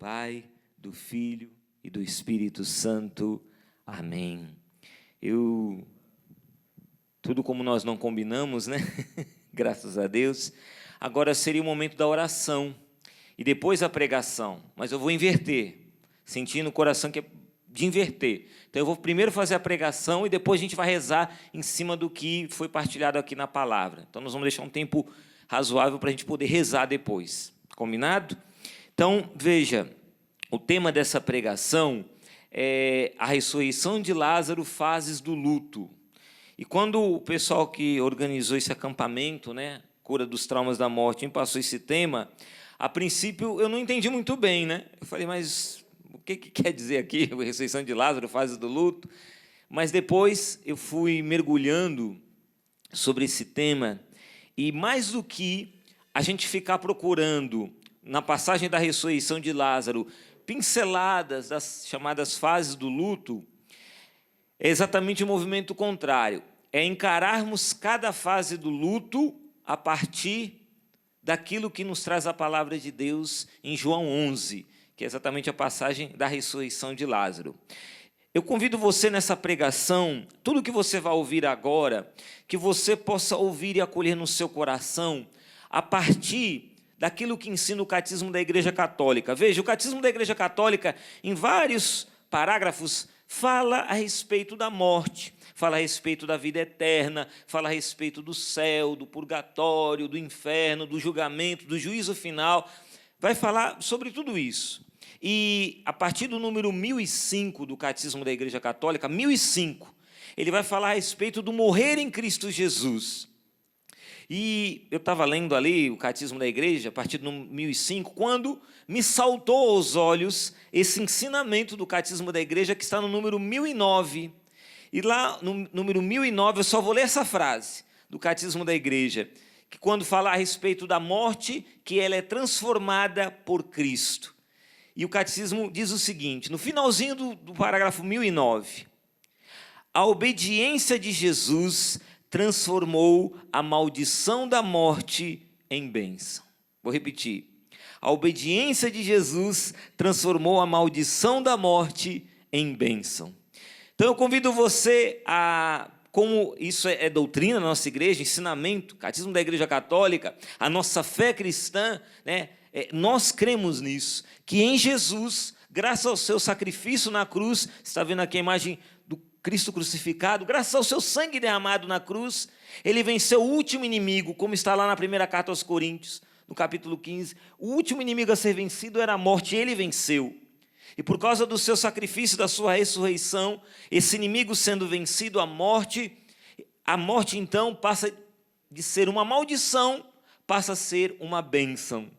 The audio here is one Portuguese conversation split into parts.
Pai, do Filho e do Espírito Santo. Amém. Tudo como nós não combinamos, né? Graças a Deus. Agora seria o momento da oração e depois a pregação, mas eu vou inverter, sentindo no coração que é de inverter. Então eu vou primeiro fazer a pregação e depois a gente vai rezar em cima do que foi partilhado aqui na palavra. Então nós vamos deixar um tempo razoável para a gente poder rezar depois. Combinado? Então, veja, o tema dessa pregação é a ressurreição de Lázaro, fases do luto. E quando o pessoal que organizou esse acampamento, né, cura dos traumas da morte, me passou esse tema, a princípio eu não entendi muito bem, né? Eu falei, mas o que quer dizer aqui, a ressurreição de Lázaro, fases do luto? Mas depois eu fui mergulhando sobre esse tema, e mais do que a gente ficar procurando, na passagem da ressurreição de Lázaro, pinceladas das chamadas fases do luto, é exatamente o movimento contrário. É encararmos cada fase do luto a partir daquilo que nos traz a palavra de Deus em João 11, que é exatamente a passagem da ressurreição de Lázaro. Eu convido você nessa pregação, tudo que você vai ouvir agora, que você possa ouvir e acolher no seu coração, a partir daquilo que ensina o Catecismo da Igreja Católica. Veja, o Catecismo da Igreja Católica, em vários parágrafos, fala a respeito da morte, fala a respeito da vida eterna, fala a respeito do céu, do purgatório, do inferno, do julgamento, do juízo final. Vai falar sobre tudo isso. E a partir do número 1005 do Catecismo da Igreja Católica, 1005, ele vai falar a respeito do morrer em Cristo Jesus. E eu estava lendo ali o Catecismo da Igreja, a partir do 1005, quando me saltou aos olhos esse ensinamento do Catecismo da Igreja, que está no número 1009. E lá no número 1009, eu só vou ler essa frase do Catecismo da Igreja, que quando fala a respeito da morte, que ela é transformada por Cristo. E o Catecismo diz o seguinte, no finalzinho do parágrafo 1009, a obediência de Jesus transformou a maldição da morte em bênção. Vou repetir. A obediência de Jesus transformou a maldição da morte em bênção. Então eu convido você a, como isso é doutrina na nossa igreja, ensinamento, Catecismo da Igreja Católica, a nossa fé cristã, né? Nós cremos nisso, que em Jesus, graças ao seu sacrifício na cruz, está vendo aqui a imagem do Cristo crucificado, graças ao seu sangue derramado na cruz, ele venceu o último inimigo, como está lá na primeira carta aos Coríntios, no capítulo 15, o último inimigo a ser vencido era a morte, e ele venceu. E por causa do seu sacrifício, da sua ressurreição, esse inimigo sendo vencido, a morte então passa de ser uma maldição, passa a ser uma bênção.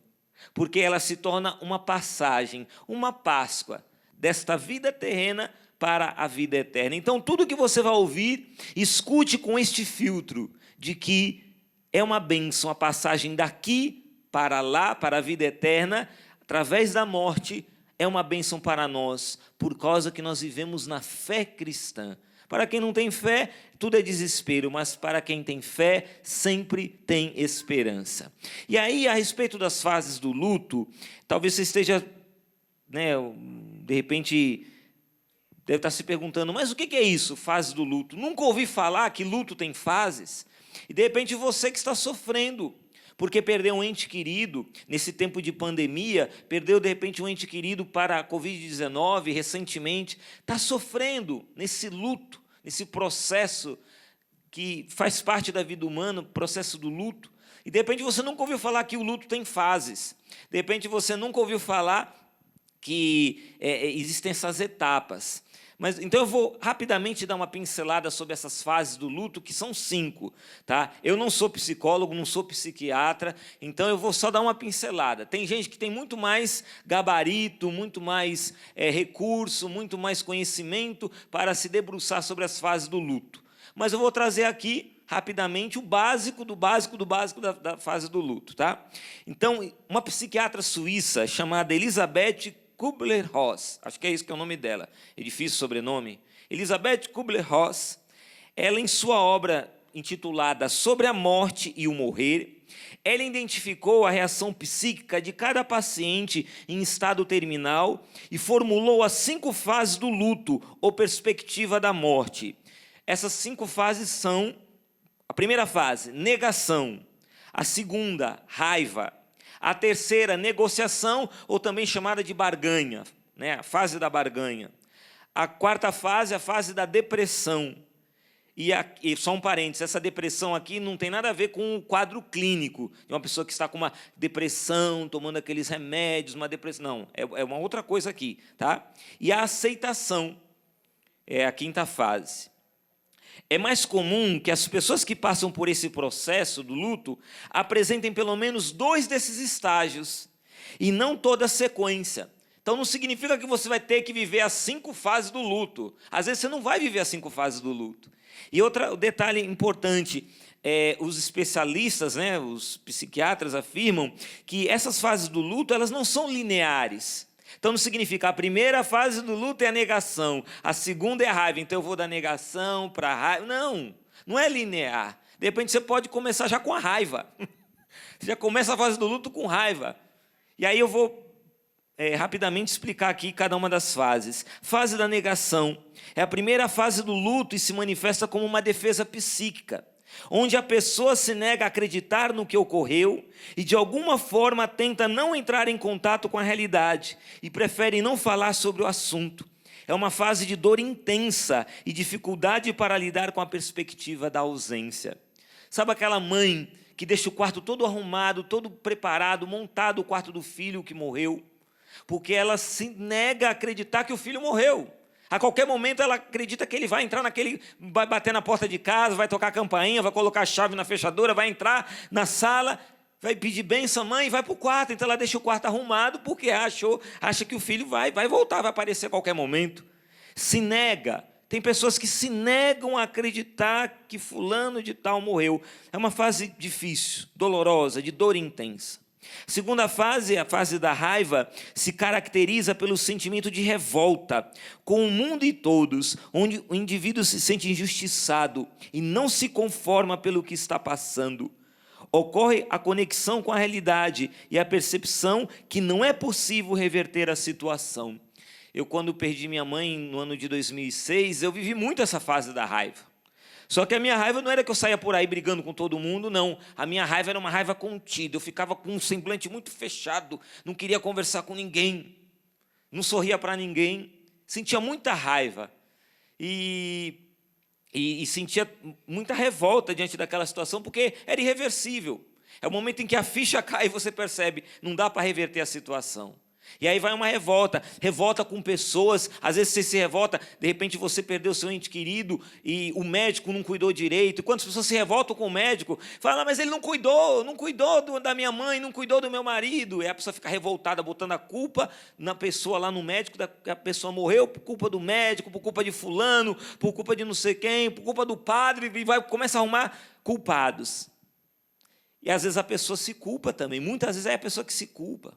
Porque ela se torna uma passagem, uma Páscoa, desta vida terrena para a vida eterna. Então, tudo que você vai ouvir, escute com este filtro, de que é uma bênção, a passagem daqui para lá, para a vida eterna, através da morte, é uma bênção para nós, por causa que nós vivemos na fé cristã. Para quem não tem fé, tudo é desespero, mas para quem tem fé, sempre tem esperança. E aí, a respeito das fases do luto, talvez você esteja, né, de repente, deve estar se perguntando, mas o que é isso, fase do luto? Nunca ouvi falar que luto tem fases? E de repente você que está sofrendo, porque perdeu um ente querido, nesse tempo de pandemia, perdeu de repente um ente querido para a Covid-19, recentemente, está sofrendo nesse luto, nesse processo que faz parte da vida humana, o processo do luto. E de repente você nunca ouviu falar que o luto tem fases. De repente você nunca ouviu falar que existem essas etapas. Mas, então eu vou rapidamente dar uma pincelada sobre essas fases do luto, que são 5. Tá? Eu não sou psicólogo, não sou psiquiatra, então eu vou só dar uma pincelada. Tem gente que tem muito mais gabarito, muito mais recurso, muito mais conhecimento para se debruçar sobre as fases do luto. Mas eu vou trazer aqui, rapidamente, o básico do básico do básico da fase do luto. Tá? Então, uma psiquiatra suíça chamada Elisabeth Kübler-Ross, acho que é isso que é o nome dela, é difícil o sobrenome, Elisabeth Kübler-Ross, ela em sua obra intitulada Sobre a Morte e o Morrer, ela identificou a reação psíquica de cada paciente em estado terminal e formulou as 5 fases do luto ou perspectiva da morte. Essas 5 fases são: a primeira fase, negação; a segunda, raiva; a terceira, negociação, ou também chamada de barganha, né? A fase da barganha. A quarta fase, a fase da depressão. E só um parênteses, essa depressão aqui não tem nada a ver com o quadro clínico de uma pessoa que está com uma depressão, tomando aqueles remédios, uma depressão. Não, é uma outra coisa aqui, tá? E a aceitação é a quinta fase. É mais comum que as pessoas que passam por esse processo do luto apresentem pelo menos 2 desses estágios, e não toda a sequência. Então, não significa que você vai ter que viver as 5 fases do luto. Às vezes, você não vai viver as 5 fases do luto. E outro detalhe importante, os especialistas, né, os psiquiatras afirmam que essas fases do luto, elas não são lineares. Então, não significa a primeira fase do luto é a negação, a segunda é a raiva, então eu vou da negação para a raiva. Não, não é linear. De repente, você pode começar já com a raiva. Você já começa a fase do luto com raiva. E aí eu vou rapidamente explicar aqui cada uma das fases. Fase da negação é a primeira fase do luto e se manifesta como uma defesa psíquica, onde a pessoa se nega a acreditar no que ocorreu e de alguma forma tenta não entrar em contato com a realidade e prefere não falar sobre o assunto. É uma fase de dor intensa e dificuldade para lidar com a perspectiva da ausência. Sabe aquela mãe que deixa o quarto todo arrumado, todo preparado, montado o quarto do filho que morreu? Porque ela se nega a acreditar que o filho morreu. A qualquer momento ela acredita que ele vai entrar vai bater na porta de casa, vai tocar a campainha, vai colocar a chave na fechadura, vai entrar na sala, vai pedir bênção, mãe, e vai para o quarto. Então ela deixa o quarto arrumado porque acha que o filho vai voltar, vai aparecer a qualquer momento. Se nega. Tem pessoas que se negam a acreditar que fulano de tal morreu. É uma fase difícil, dolorosa, de dor intensa. Segunda fase, a fase da raiva, se caracteriza pelo sentimento de revolta com o mundo e todos, onde o indivíduo se sente injustiçado e não se conforma pelo que está passando. Ocorre a conexão com a realidade e a percepção que não é possível reverter a situação. Eu, quando perdi minha mãe no ano de 2006, eu vivi muito essa fase da raiva. Só que a minha raiva não era que eu saía por aí brigando com todo mundo, não. A minha raiva era uma raiva contida. Eu ficava com um semblante muito fechado, não queria conversar com ninguém, não sorria para ninguém, sentia muita raiva e sentia muita revolta diante daquela situação, porque era irreversível. É o momento em que a ficha cai e você percebe, não dá para reverter a situação. E aí vai uma revolta com pessoas. Às vezes você se revolta, de repente você perdeu seu ente querido e o médico não cuidou direito. E quantas pessoas se revoltam com o médico, falam, mas ele não cuidou da minha mãe, não cuidou do meu marido. E a pessoa fica revoltada, botando a culpa na pessoa lá no médico, que a pessoa morreu por culpa do médico, por culpa de fulano, por culpa de não sei quem, por culpa do padre, e começa a arrumar culpados. E às vezes a pessoa se culpa também, muitas vezes é a pessoa que se culpa.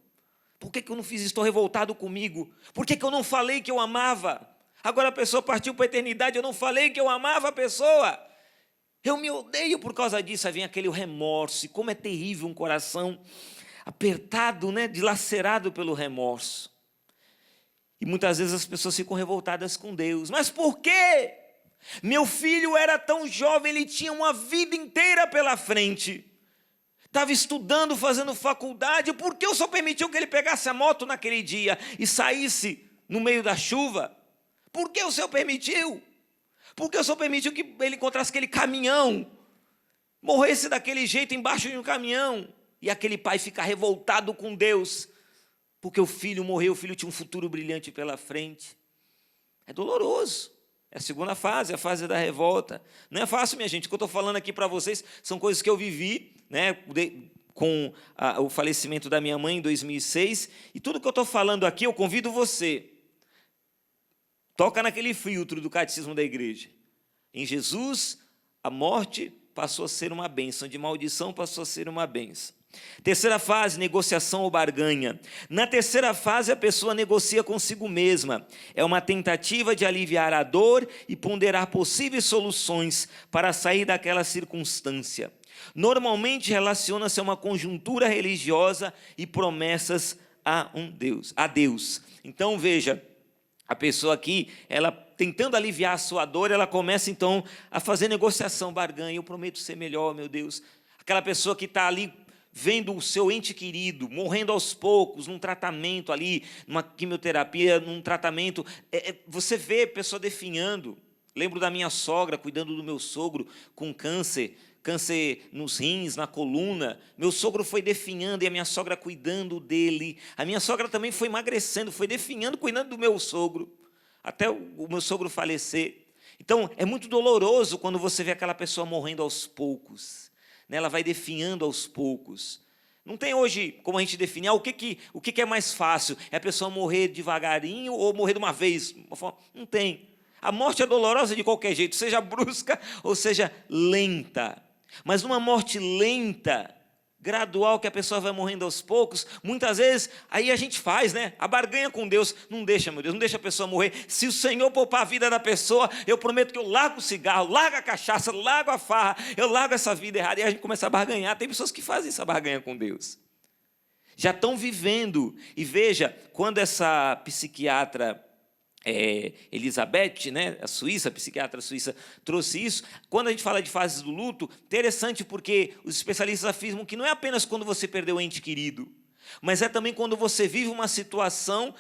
Por que eu não fiz isso? Estou revoltado comigo. Por que eu não falei que eu amava? Agora a pessoa partiu para a eternidade, eu não falei que eu amava a pessoa. Eu me odeio por causa disso. Aí vem aquele remorso. E como é terrível um coração apertado, né, dilacerado pelo remorso. E muitas vezes as pessoas ficam revoltadas com Deus. Mas por quê? Meu filho era tão jovem, ele tinha uma vida inteira pela frente. Estava estudando, fazendo faculdade, por que o Senhor permitiu que ele pegasse a moto naquele dia e saísse no meio da chuva? Por que o Senhor permitiu? Por que o Senhor permitiu que ele encontrasse aquele caminhão, morresse daquele jeito embaixo de um caminhão? E aquele pai fica revoltado com Deus, porque o filho morreu, o filho tinha um futuro brilhante pela frente. É doloroso. É a segunda fase, a fase da revolta. Não é fácil, minha gente. O que eu estou falando aqui para vocês são coisas que eu vivi, né, com o falecimento da minha mãe em 2006. E tudo que eu estou falando aqui, eu convido você. Toca naquele filtro do catecismo da igreja. Em Jesus, a morte passou a ser uma bênção, de maldição passou a ser uma bênção. Terceira fase, negociação ou barganha. Na terceira fase, a pessoa negocia consigo mesma. É uma tentativa de aliviar a dor e ponderar possíveis soluções para sair daquela circunstância. Normalmente relaciona-se a uma conjuntura religiosa e promessas a Deus. Então, veja, a pessoa aqui, ela tentando aliviar a sua dor, ela começa então a fazer negociação, barganha, eu prometo ser melhor, meu Deus. Aquela pessoa que está ali vendo o seu ente querido morrendo aos poucos, num tratamento ali, numa quimioterapia, num tratamento, você vê a pessoa definhando. Lembro da minha sogra cuidando do meu sogro com câncer nos rins, na coluna. Meu sogro foi definhando e a minha sogra cuidando dele. A minha sogra também foi emagrecendo, foi definhando, cuidando do meu sogro, até o meu sogro falecer. Então, é muito doloroso quando você vê aquela pessoa morrendo aos poucos, né? Ela vai definhando aos poucos. Não tem hoje como a gente definir o que é mais fácil, é a pessoa morrer devagarinho ou morrer de uma vez. Não tem. A morte é dolorosa de qualquer jeito, seja brusca ou seja lenta. Mas numa morte lenta, gradual, que a pessoa vai morrendo aos poucos, muitas vezes, aí a gente faz, né? A barganha com Deus. Não deixa, meu Deus, não deixa a pessoa morrer. Se o Senhor poupar a vida da pessoa, eu prometo que eu largo o cigarro, largo a cachaça, largo a farra, eu largo essa vida errada. E a gente começa a barganhar. Tem pessoas que fazem essa barganha com Deus. Já estão vivendo. E veja, quando essa psiquiatra Elizabeth, né, a psiquiatra suíça, trouxe isso. Quando a gente fala de fases do luto, interessante porque os especialistas afirmam que não é apenas quando você perdeu um ente querido, mas é também quando você vive uma situação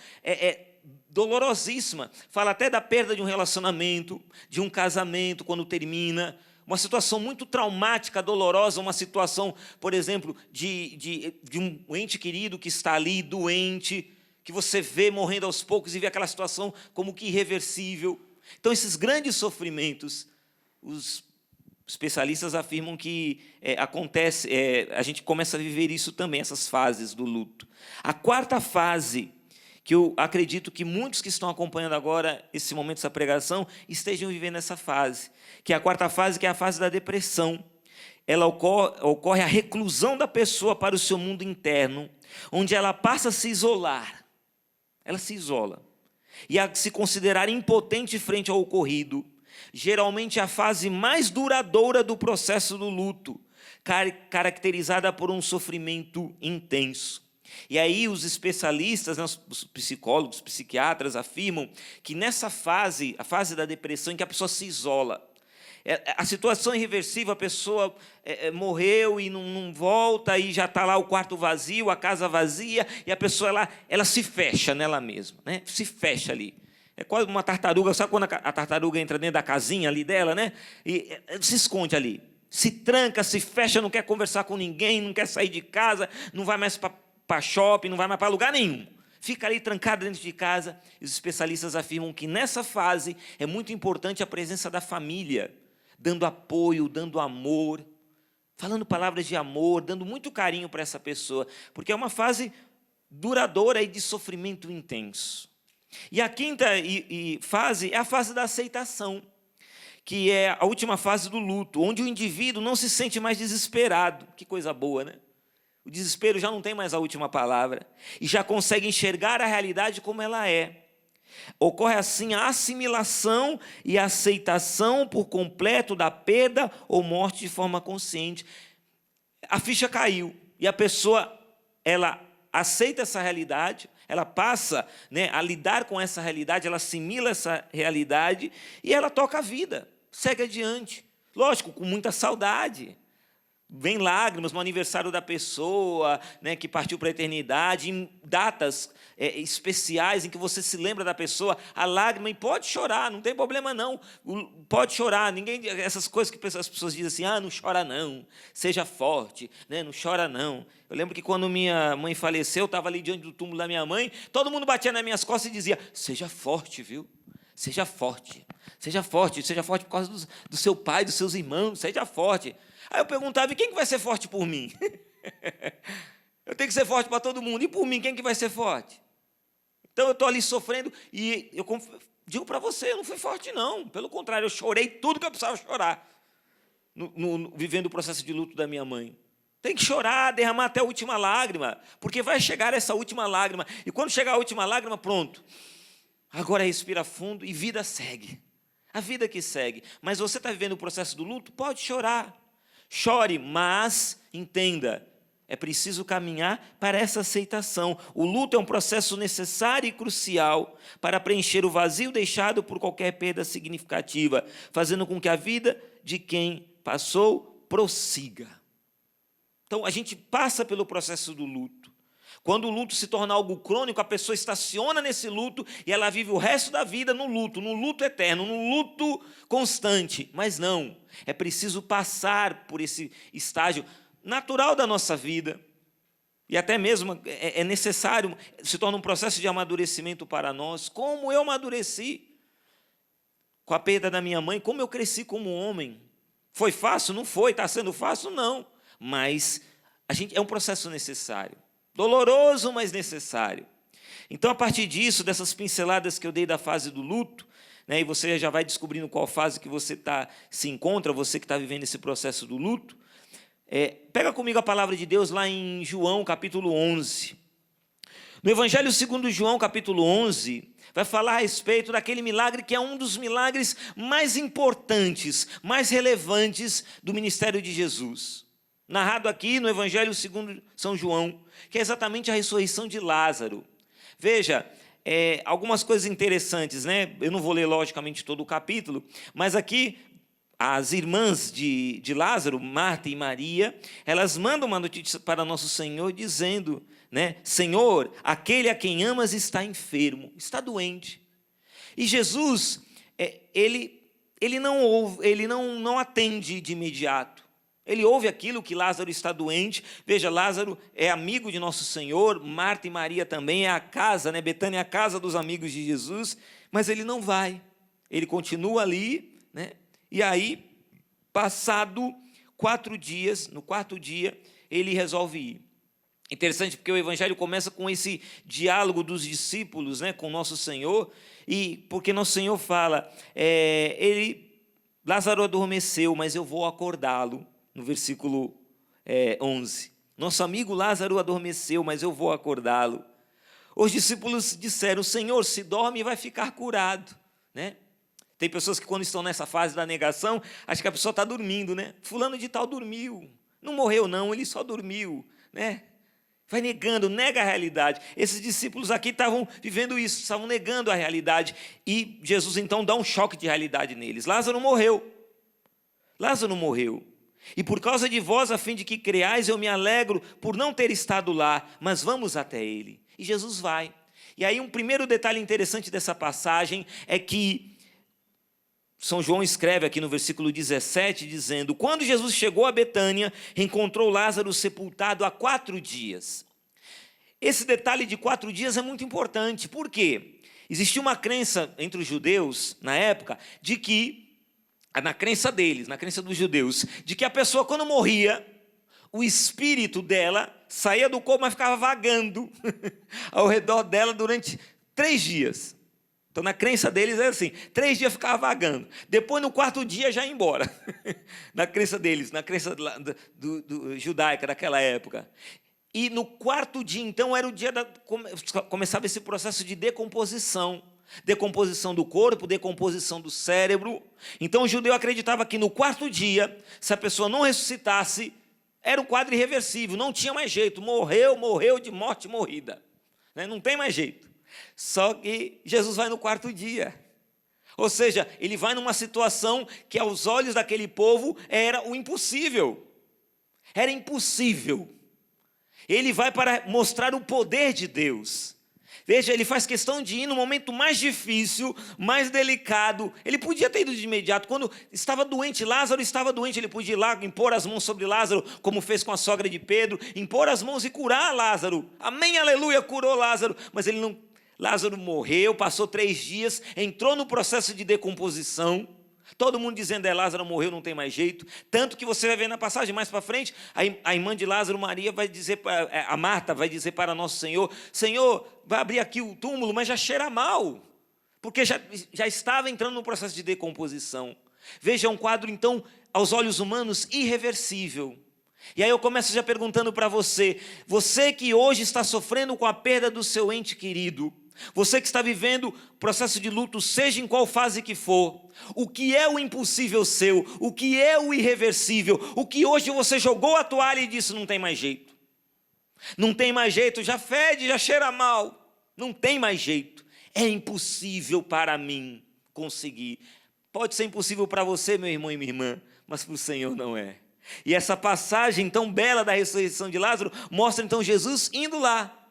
dolorosíssima. Fala até da perda de um relacionamento, de um casamento, quando termina, uma situação muito traumática, dolorosa, uma situação, por exemplo, de um ente querido que está ali doente, que você vê morrendo aos poucos e vê aquela situação como que irreversível. Então, esses grandes sofrimentos, os especialistas afirmam que acontece, a gente começa a viver isso também, essas fases do luto. A quarta fase, que eu acredito que muitos que estão acompanhando agora esse momento, essa pregação, estejam vivendo essa fase, que é a quarta fase, que é a fase da depressão. Ela ocorre a reclusão da pessoa para o seu mundo interno, onde ela passa a se isolar. Ela se isola e a se considerar impotente frente ao ocorrido. Geralmente a fase mais duradoura do processo do luto, caracterizada por um sofrimento intenso. E aí os especialistas, né, os psicólogos, os psiquiatras afirmam que nessa fase, a fase da depressão, em que a pessoa se isola, a situação é irreversível, a pessoa morreu e não volta, e já está lá o quarto vazio, a casa vazia, e a pessoa ela se fecha nela mesma, né? Se fecha ali. É quase uma tartaruga, sabe quando a tartaruga entra dentro da casinha ali dela, né? E se esconde ali, se tranca, se fecha, não quer conversar com ninguém, não quer sair de casa, não vai mais para shopping, não vai mais para lugar nenhum. Fica ali trancada dentro de casa. E os especialistas afirmam que nessa fase é muito importante a presença da família, dando apoio, dando amor, falando palavras de amor, dando muito carinho para essa pessoa, porque é uma fase duradoura e de sofrimento intenso. E a quinta fase é a fase da aceitação, que é a última fase do luto, onde o indivíduo não se sente mais desesperado. Que coisa boa, né? O desespero já não tem mais a última palavra e já consegue enxergar a realidade como ela é. Ocorre assim a assimilação e a aceitação por completo da perda ou morte de forma consciente. A ficha caiu e a pessoa ela aceita essa realidade, ela passa, né, a lidar com essa realidade, ela assimila essa realidade e ela toca a vida, segue adiante. Lógico, com muita saudade. Vem lágrimas no aniversário da pessoa, né, que partiu para a eternidade, em datas especiais em que você se lembra da pessoa, a lágrima, e pode chorar, não tem problema não, pode chorar, ninguém, essas coisas que as pessoas dizem assim, não chora não, seja forte, né, não chora não. Eu lembro que quando minha mãe faleceu, eu estava ali diante do túmulo da minha mãe, todo mundo batia nas minhas costas e dizia, seja forte, viu? Seja forte, seja forte, seja forte por causa do seu pai, dos seus irmãos, seja forte. Aí eu perguntava, e quem que vai ser forte por mim? Eu tenho que ser forte para todo mundo, e por mim, quem que vai ser forte? Então eu estou ali sofrendo, e eu digo para você, eu não fui forte não, pelo contrário, eu chorei tudo que eu precisava chorar, vivendo o processo de luto da minha mãe. Tem que chorar, derramar até a última lágrima, porque vai chegar essa última lágrima, e quando chegar a última lágrima, pronto. Agora respira fundo e vida segue. A vida que segue. Mas você está vivendo o processo do luto? Pode chorar. Chore, mas entenda, é preciso caminhar para essa aceitação. O luto é um processo necessário e crucial para preencher o vazio deixado por qualquer perda significativa, fazendo com que a vida de quem passou prossiga. Então, a gente passa pelo processo do luto. Quando o luto se torna algo crônico, a pessoa estaciona nesse luto e ela vive o resto da vida no luto eterno, no luto constante. Mas não, é preciso passar por esse estágio natural da nossa vida. E até mesmo é necessário, se torna um processo de amadurecimento para nós. Como eu amadureci com a perda da minha mãe, como eu cresci como homem. Foi fácil? Não foi. Está sendo fácil? Não. Mas é um processo necessário. Doloroso, mas necessário. Então, a partir disso, dessas pinceladas que eu dei da fase do luto, né, e você já vai descobrindo qual fase que você se encontra, você que está vivendo esse processo do luto, pega comigo a palavra de Deus lá em João, capítulo 11. No Evangelho segundo João, capítulo 11, vai falar a respeito daquele milagre que é um dos milagres mais importantes, mais relevantes do ministério de Jesus. Narrado aqui no Evangelho segundo São João, que é exatamente a ressurreição de Lázaro. Veja, algumas coisas interessantes, né? Eu não vou ler, logicamente, todo o capítulo, mas aqui as irmãs de Lázaro, Marta e Maria, elas mandam uma notícia para nosso Senhor, dizendo, né? Senhor, aquele a quem amas está enfermo, está doente. E Jesus, ele não atende de imediato. Ele ouve aquilo que Lázaro está doente. Veja, Lázaro é amigo de nosso Senhor, Marta e Maria também, é a casa, né? Betânia é a casa dos amigos de Jesus, mas ele não vai. Ele continua ali, né? E aí, passado 4 dias, no 4º dia, ele resolve ir. Interessante porque o Evangelho começa com esse diálogo dos discípulos, né, com nosso Senhor, e porque nosso Senhor fala, Lázaro adormeceu, mas eu vou acordá-lo. No versículo 11. Nosso amigo Lázaro adormeceu, mas eu vou acordá-lo. Os discípulos disseram, Senhor, se dorme vai ficar curado. Né? Tem pessoas que quando estão nessa fase da negação, acham que a pessoa está dormindo. Né? Fulano de tal dormiu. Não morreu não, ele só dormiu. Né? Vai negando, nega a realidade. Esses discípulos aqui estavam vivendo isso, estavam negando a realidade. E Jesus então dá um choque de realidade neles. Lázaro morreu. Lázaro morreu. E por causa de vós, a fim de que creais, eu me alegro por não ter estado lá, mas vamos até ele. E Jesus vai. E aí um primeiro detalhe interessante dessa passagem é que São João escreve aqui no versículo 17, dizendo, quando Jesus chegou a Betânia, encontrou Lázaro sepultado há 4 dias. Esse detalhe de 4 dias é muito importante. Por quê? Existia uma crença entre os judeus, na época, de que na crença deles, na crença dos judeus, de que a pessoa quando morria, o espírito dela saía do corpo, mas ficava vagando ao redor dela durante 3 dias. Então na crença deles é assim, 3 dias ficava vagando, depois no 4º dia já ia embora, na crença deles, na crença do judaica daquela época. E no 4º dia então era o dia começava esse processo de decomposição do corpo, decomposição do cérebro. Então o judeu acreditava que no 4º dia, se a pessoa não ressuscitasse, era um quadro irreversível, não tinha mais jeito, morreu de morte morrida, né? Não tem mais jeito. Só que Jesus vai no 4º dia, ou seja, ele vai numa situação que aos olhos daquele povo era o impossível, era impossível. Ele vai para mostrar o poder de Deus. Veja, ele faz questão de ir no momento mais difícil, mais delicado. Ele podia ter ido de imediato. Quando estava doente, Lázaro estava doente, ele podia ir lá, impor as mãos sobre Lázaro, como fez com a sogra de Pedro, impor as mãos e curar Lázaro. Amém, aleluia, curou Lázaro. Mas ele não. Lázaro morreu, passou 3 dias, entrou no processo de decomposição. Todo mundo dizendo, Lázaro morreu, não tem mais jeito. Tanto que você vai ver na passagem mais para frente, a irmã de Lázaro, Maria, vai dizer, a Marta vai dizer para nosso Senhor, Senhor, vai abrir aqui o túmulo, mas já cheira mal, porque já estava entrando no processo de decomposição. Veja, um quadro, então, aos olhos humanos, irreversível. E aí eu começo já perguntando para você que hoje está sofrendo com a perda do seu ente querido, Você que está vivendo processo de luto, seja em qual fase que for, o que é o impossível seu, o que é o irreversível, o que hoje você jogou a toalha e disse não tem mais jeito. Não tem mais jeito, já fede, já cheira mal. Não tem mais jeito. É impossível para mim conseguir. Pode ser impossível para você, meu irmão e minha irmã, mas para o Senhor não é. E essa passagem tão bela da ressurreição de Lázaro mostra então Jesus indo lá,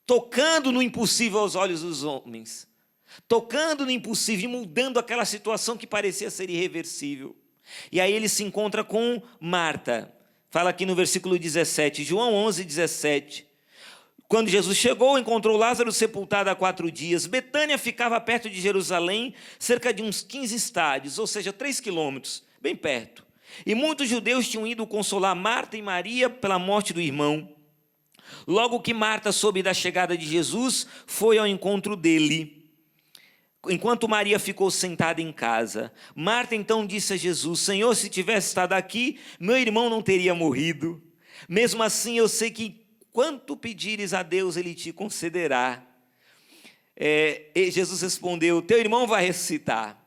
tocando no impossível aos olhos dos homens, tocando no impossível e mudando aquela situação que parecia ser irreversível. E aí ele se encontra com Marta. Fala aqui no versículo 17, João 11, 17. Quando Jesus chegou, encontrou Lázaro sepultado há 4 dias. Betânia ficava perto de Jerusalém, cerca de uns 15 estádios, ou seja, 3 quilômetros, bem perto. E muitos judeus tinham ido consolar Marta e Maria pela morte do irmão. Logo que Marta soube da chegada de Jesus, foi ao encontro dele, enquanto Maria ficou sentada em casa. Marta então disse a Jesus: Senhor, se tivesse estado aqui, meu irmão não teria morrido. Mesmo assim, eu sei que quanto pedires a Deus, Ele te concederá. E Jesus respondeu: teu irmão vai ressuscitar.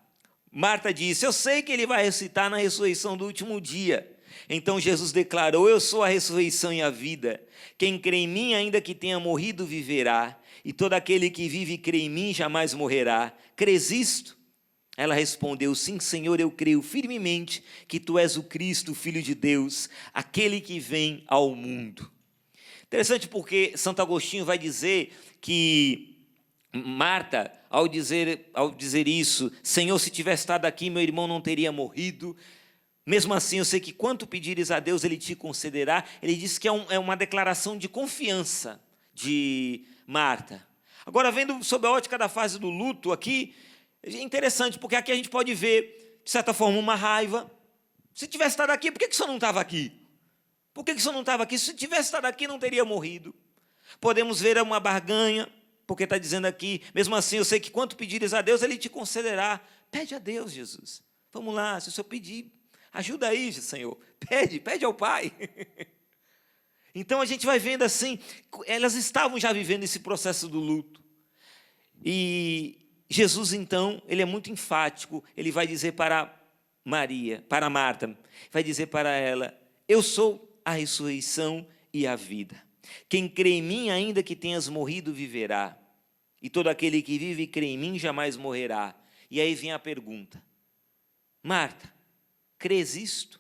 Marta disse: eu sei que ele vai ressuscitar na ressurreição do último dia. Então Jesus declarou: eu sou a ressurreição e a vida. Quem crê em mim, ainda que tenha morrido, viverá. E todo aquele que vive e crê em mim jamais morrerá. Crês isto? Ela respondeu: sim, Senhor, eu creio firmemente que tu és o Cristo, o Filho de Deus, aquele que vem ao mundo. Interessante porque Santo Agostinho vai dizer que Marta, ao dizer isso, Senhor, se tivesse estado aqui, meu irmão não teria morrido. Mesmo assim, eu sei que quanto pedires a Deus, Ele te concederá. Ele diz que é uma declaração de confiança de Marta. Agora, vendo sob a ótica da fase do luto aqui, é interessante, porque aqui a gente pode ver, de certa forma, uma raiva. Se tivesse estado aqui, por que o senhor não estava aqui? Por que o senhor não estava aqui? Se tivesse estado aqui, não teria morrido. Podemos ver uma barganha, porque está dizendo aqui, mesmo assim, eu sei que quanto pedires a Deus, Ele te concederá. Pede a Deus, Jesus. Vamos lá, se o senhor pedir, ajuda aí, Senhor. Pede ao Pai. Então a gente vai vendo assim, elas estavam já vivendo esse processo do luto. E Jesus, então, Ele é muito enfático, Ele vai dizer para Marta, vai dizer para ela: eu sou a ressurreição e a vida. Quem crê em mim, ainda que tenhas morrido, viverá. E todo aquele que vive e crê em mim jamais morrerá. E aí vem a pergunta: Marta, crês isto?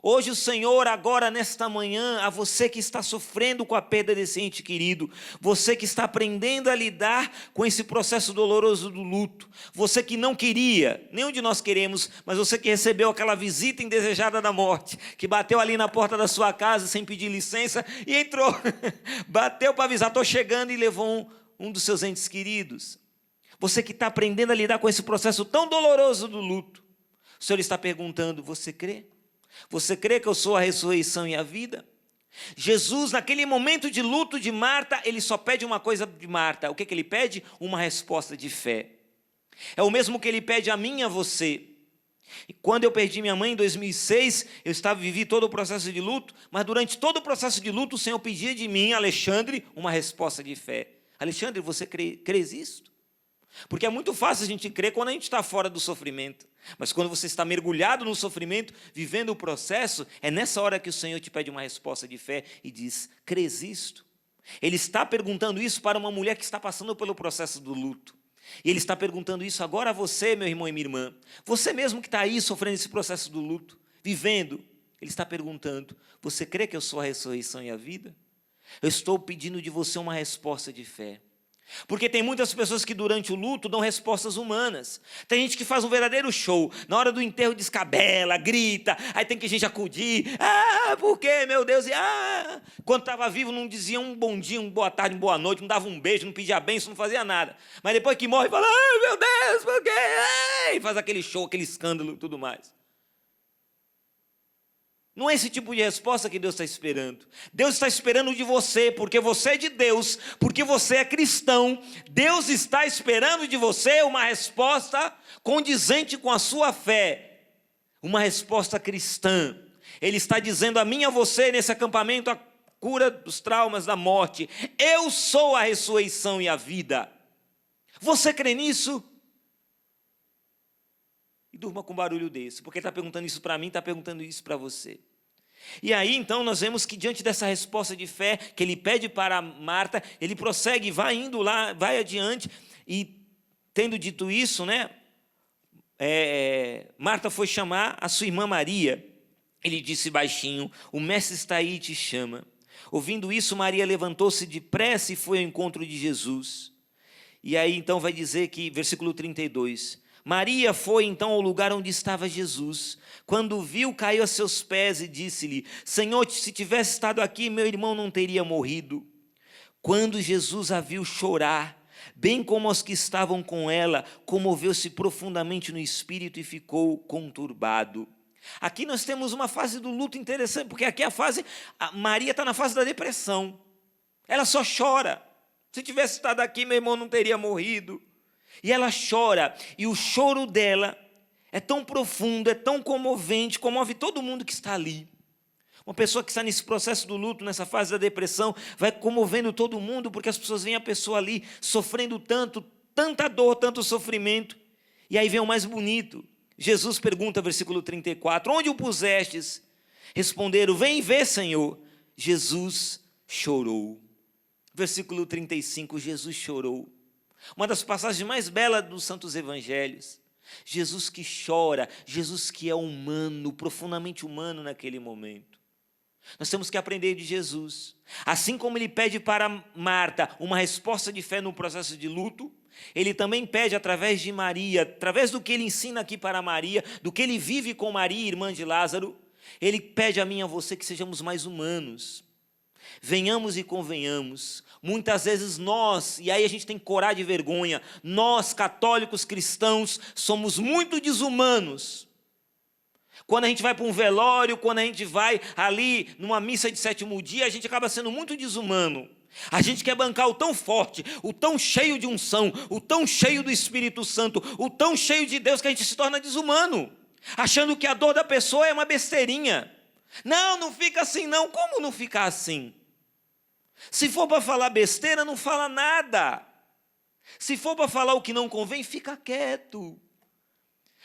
Hoje o Senhor, agora nesta manhã, a você que está sofrendo com a perda desse ente querido, você que está aprendendo a lidar com esse processo doloroso do luto, você que não queria, nenhum de nós queremos, mas você que recebeu aquela visita indesejada da morte, que bateu ali na porta da sua casa sem pedir licença e entrou, bateu para avisar, estou chegando, e levou um dos seus entes queridos. Você que está aprendendo a lidar com esse processo tão doloroso do luto, o Senhor está perguntando: você crê? Você crê que eu sou a ressurreição e a vida? Jesus, naquele momento de luto de Marta, Ele só pede uma coisa de Marta. O que Ele pede? Uma resposta de fé. É o mesmo que Ele pede a mim e a você. E quando eu perdi minha mãe em 2006, vivi todo o processo de luto, mas durante todo o processo de luto, o Senhor pedia de mim, Alexandre, uma resposta de fé. Alexandre, você crês isto? Porque é muito fácil a gente crer quando a gente está fora do sofrimento. Mas quando você está mergulhado no sofrimento, vivendo o processo, é nessa hora que o Senhor te pede uma resposta de fé e diz: crês isto? Ele está perguntando isso para uma mulher que está passando pelo processo do luto. E Ele está perguntando isso agora a você, meu irmão e minha irmã. Você mesmo que está aí sofrendo esse processo do luto, vivendo, Ele está perguntando: você crê que eu sou a ressurreição e a vida? Eu estou pedindo de você uma resposta de fé. Porque tem muitas pessoas que durante o luto dão respostas humanas. Tem gente que faz um verdadeiro show. Na hora do enterro descabela, grita. Aí tem que a gente acudir. Por quê, meu Deus? Quando estava vivo não dizia um bom dia, um boa tarde, um boa noite. Não dava um beijo, não pedia bênção, não fazia nada. Mas depois que morre, fala: meu Deus, por quê? E faz aquele show, aquele escândalo e tudo mais. Não é esse tipo de resposta que Deus está esperando. Deus está esperando de você, porque você é de Deus, porque você é cristão. Deus está esperando de você uma resposta condizente com a sua fé. Uma resposta cristã. Ele está dizendo a mim e a você nesse acampamento há cura dos traumas da morte. Eu sou a ressurreição e a vida. Você crê nisso? E durma com um barulho desse, porque ele está perguntando isso para mim, está perguntando isso para você. E aí, então, nós vemos que diante dessa resposta de fé, que ele pede para Marta, ele prossegue, vai indo lá, vai adiante, e tendo dito isso, né, Marta foi chamar a sua irmã Maria. Ele disse baixinho: o mestre está aí e te chama. Ouvindo isso, Maria levantou-se depressa e foi ao encontro de Jesus. E aí, então, vai dizer que, versículo 32, Maria foi então ao lugar onde estava Jesus. Quando o viu, caiu a seus pés e disse-lhe: Senhor, se tivesse estado aqui, meu irmão não teria morrido. Quando Jesus a viu chorar, bem como os que estavam com ela, comoveu-se profundamente no espírito e ficou conturbado. Aqui nós temos uma fase do luto interessante, porque aqui Maria está na fase da depressão. Ela só chora. Se tivesse estado aqui, meu irmão não teria morrido. E ela chora, e o choro dela é tão profundo, é tão comovente, comove todo mundo que está ali. Uma pessoa que está nesse processo do luto, nessa fase da depressão, vai comovendo todo mundo, porque as pessoas veem a pessoa ali sofrendo tanto, tanta dor, tanto sofrimento. E aí vem o mais bonito. Jesus pergunta, versículo 34, onde o pusestes? Responderam, vem ver, Senhor. Jesus chorou. Versículo 35, Jesus chorou. Uma das passagens mais belas dos Santos Evangelhos. Jesus que chora, Jesus que é humano, profundamente humano naquele momento. Nós temos que aprender de Jesus. Assim como ele pede para Marta uma resposta de fé no processo de luto, ele também pede através de Maria, através do que ele ensina aqui para Maria, do que ele vive com Maria, irmã de Lázaro, ele pede a mim e a você que sejamos mais humanos. Venhamos e convenhamos, muitas vezes nós, e aí a gente tem que corar de vergonha, nós católicos cristãos somos muito desumanos. Quando a gente vai para um velório, quando a gente vai ali numa missa de sétimo dia, a gente acaba sendo muito desumano. A gente quer bancar o tão forte, o tão cheio de unção, o tão cheio do Espírito Santo, o tão cheio de Deus que a gente se torna desumano, achando que a dor da pessoa é uma besteirinha. Não, não fica assim não. Como não ficar assim? Se for para falar besteira, não fala nada. Se for para falar o que não convém, fica quieto.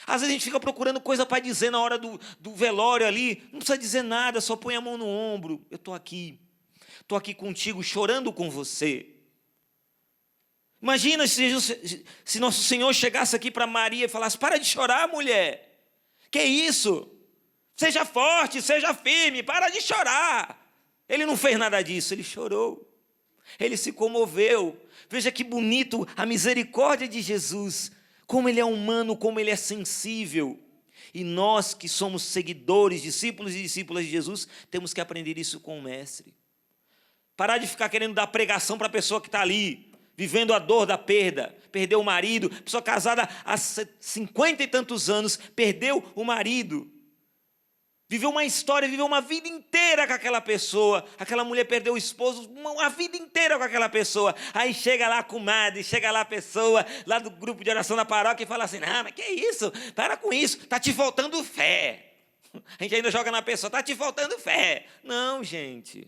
Às vezes a gente fica procurando coisa para dizer na hora do velório ali. Não precisa dizer nada, só põe a mão no ombro. Eu estou aqui contigo, chorando com você. Imagina se nosso Senhor chegasse aqui para Maria e falasse, para de chorar, mulher. Que isso? Seja forte, seja firme, para de chorar. Ele não fez nada disso, ele chorou. Ele se comoveu. Veja que bonito a misericórdia de Jesus. Como ele é humano, como ele é sensível. E nós que somos seguidores, discípulos e discípulas de Jesus, temos que aprender isso com o Mestre. Parar de ficar querendo dar pregação para a pessoa que está ali, vivendo a dor da perda. Perdeu o marido, pessoa casada há 50 e tantos anos, perdeu o marido. Viveu uma história, viveu uma vida inteira com aquela pessoa. Aquela mulher perdeu o esposo, uma vida inteira com aquela pessoa. Aí chega lá a comadre, chega lá a pessoa, lá do grupo de oração da paróquia e fala assim, não, mas que isso? Para com isso, está te faltando fé. A gente ainda joga na pessoa, está te faltando fé. Não, gente.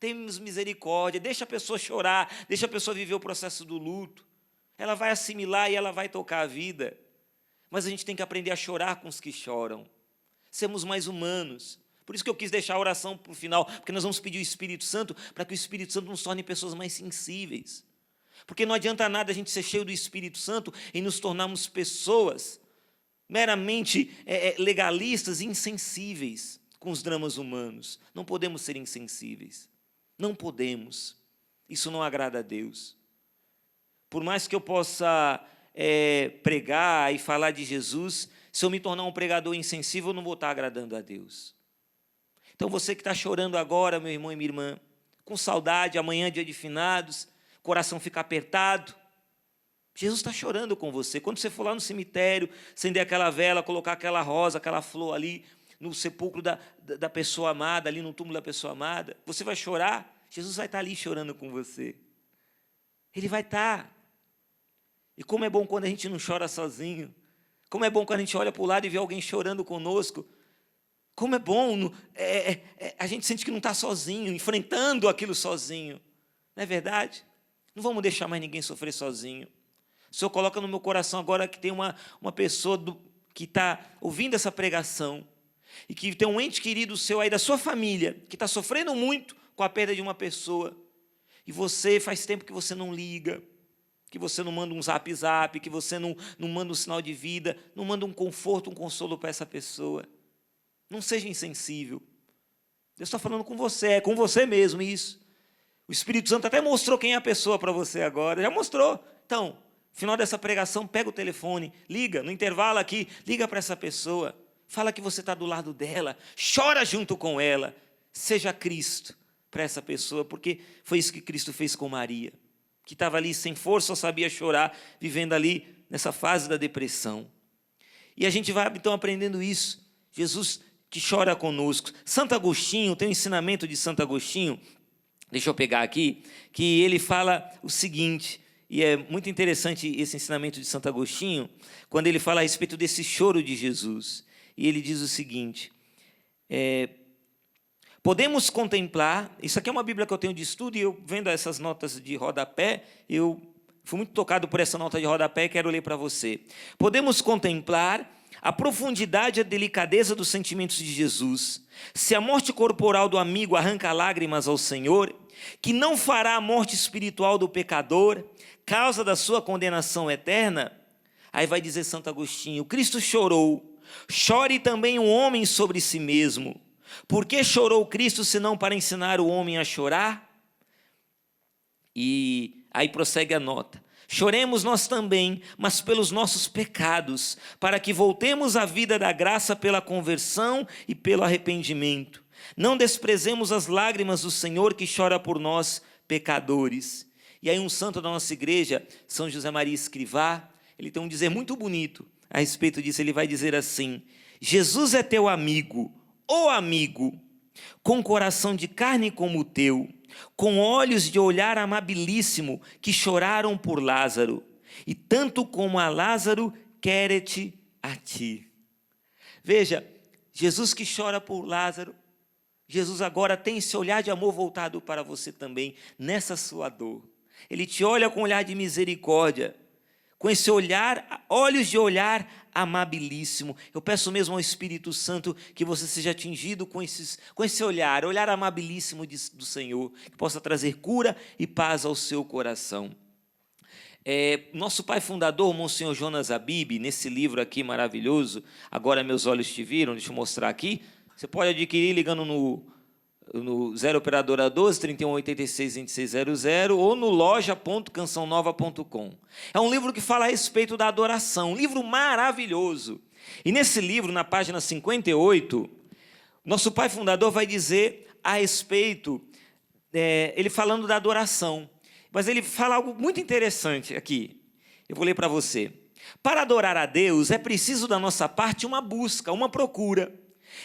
Temos misericórdia, deixa a pessoa chorar, deixa a pessoa viver o processo do luto. Ela vai assimilar e ela vai tocar a vida. Mas a gente tem que aprender a chorar com os que choram. Sermos mais humanos. Por isso que eu quis deixar a oração para o final, porque nós vamos pedir o Espírito Santo para que o Espírito Santo nos torne pessoas mais sensíveis. Porque não adianta nada a gente ser cheio do Espírito Santo e nos tornarmos pessoas meramente legalistas e insensíveis com os dramas humanos. Não podemos ser insensíveis. Não podemos. Isso não agrada a Deus. Por mais que eu possa pregar e falar de Jesus, se eu me tornar um pregador insensível, eu não vou estar agradando a Deus. Então você que está chorando agora, meu irmão e minha irmã, com saudade, amanhã dia de finados, coração fica apertado, Jesus está chorando com você. Quando você for lá no cemitério, acender aquela vela, colocar aquela rosa, aquela flor ali, no sepulcro da pessoa amada, ali no túmulo da pessoa amada, você vai chorar, Jesus vai estar ali chorando com você. Ele vai estar. E como é bom quando a gente não chora sozinho. Como é bom quando a gente olha para o lado e vê alguém chorando conosco. Como é bom, a gente sente que não está sozinho, enfrentando aquilo sozinho. Não é verdade? Não vamos deixar mais ninguém sofrer sozinho. O Senhor coloca no meu coração agora que tem uma pessoa que está ouvindo essa pregação e que tem um ente querido seu aí da sua família, que está sofrendo muito com a perda de uma pessoa. E você, faz tempo que você não liga, que você não manda um zap, que você não manda um sinal de vida, não manda um conforto, um consolo para essa pessoa. Não seja insensível. Deus está falando com você, é com você mesmo isso. O Espírito Santo até mostrou quem é a pessoa para você agora, já mostrou. Então, no final dessa pregação, pega o telefone, liga, no intervalo aqui, liga para essa pessoa, fala que você está do lado dela, chora junto com ela, seja Cristo para essa pessoa, porque foi isso que Cristo fez com Maria, que estava ali sem força, só sabia chorar, vivendo ali nessa fase da depressão. E a gente vai então aprendendo isso, Jesus que chora conosco. Santo Agostinho, tem um ensinamento de Santo Agostinho, deixa eu pegar aqui, que ele fala o seguinte, e é muito interessante esse ensinamento de Santo Agostinho, quando ele fala a respeito desse choro de Jesus. E ele diz o seguinte, podemos contemplar, isso aqui é uma Bíblia que eu tenho de estudo, e eu vendo essas notas de rodapé, eu fui muito tocado por essa nota de rodapé e quero ler para você. Podemos contemplar a profundidade e a delicadeza dos sentimentos de Jesus. Se a morte corporal do amigo arranca lágrimas ao Senhor, que não fará a morte espiritual do pecador, causa da sua condenação eterna? Aí vai dizer Santo Agostinho, Cristo chorou, chore também um homem sobre si mesmo. Por que chorou Cristo, senão para ensinar o homem a chorar? E aí prossegue a nota. Choremos nós também, mas pelos nossos pecados, para que voltemos à vida da graça pela conversão e pelo arrependimento. Não desprezemos as lágrimas do Senhor que chora por nós, pecadores. E aí um santo da nossa igreja, São José Maria Escrivá, ele tem um dizer muito bonito a respeito disso. Ele vai dizer assim, Jesus é teu amigo, ó amigo, com coração de carne como o teu, com olhos de olhar amabilíssimo, que choraram por Lázaro, e tanto como a Lázaro, quer-te a ti. Veja, Jesus que chora por Lázaro, Jesus agora tem esse olhar de amor voltado para você também, nessa sua dor. Ele te olha com um olhar de misericórdia, com esse olhar, olhos de olhar amabilíssimo. Eu peço mesmo ao Espírito Santo que você seja atingido com esse olhar amabilíssimo do Senhor, que possa trazer cura e paz ao seu coração. Nosso pai fundador, Monsenhor Jonas Abib, nesse livro aqui maravilhoso, Agora Meus Olhos Te Viram, deixa eu mostrar aqui, você pode adquirir ligando no 0 operadora 12 31 86 2600 ou no loja.cançãonova.com. É um livro que fala a respeito da adoração, um livro maravilhoso. E nesse livro, na página 58, nosso pai fundador vai dizer a respeito, ele falando da adoração, mas ele fala algo muito interessante aqui. Eu vou ler para você. Para adorar a Deus é preciso da nossa parte uma busca, uma procura.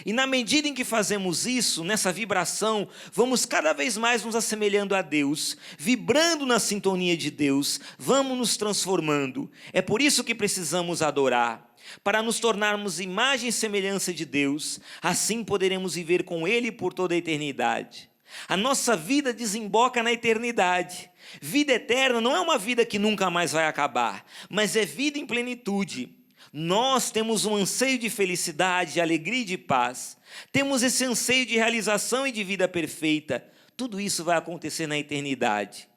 E na medida em que fazemos isso, nessa vibração, vamos cada vez mais nos assemelhando a Deus, vibrando na sintonia de Deus, vamos nos transformando. É por isso que precisamos adorar, para nos tornarmos imagem e semelhança de Deus, assim poderemos viver com Ele por toda a eternidade. A nossa vida desemboca na eternidade. Vida eterna não é uma vida que nunca mais vai acabar, mas é vida em plenitude. Nós temos um anseio de felicidade, de alegria e de paz. Temos esse anseio de realização e de vida perfeita. Tudo isso vai acontecer na eternidade.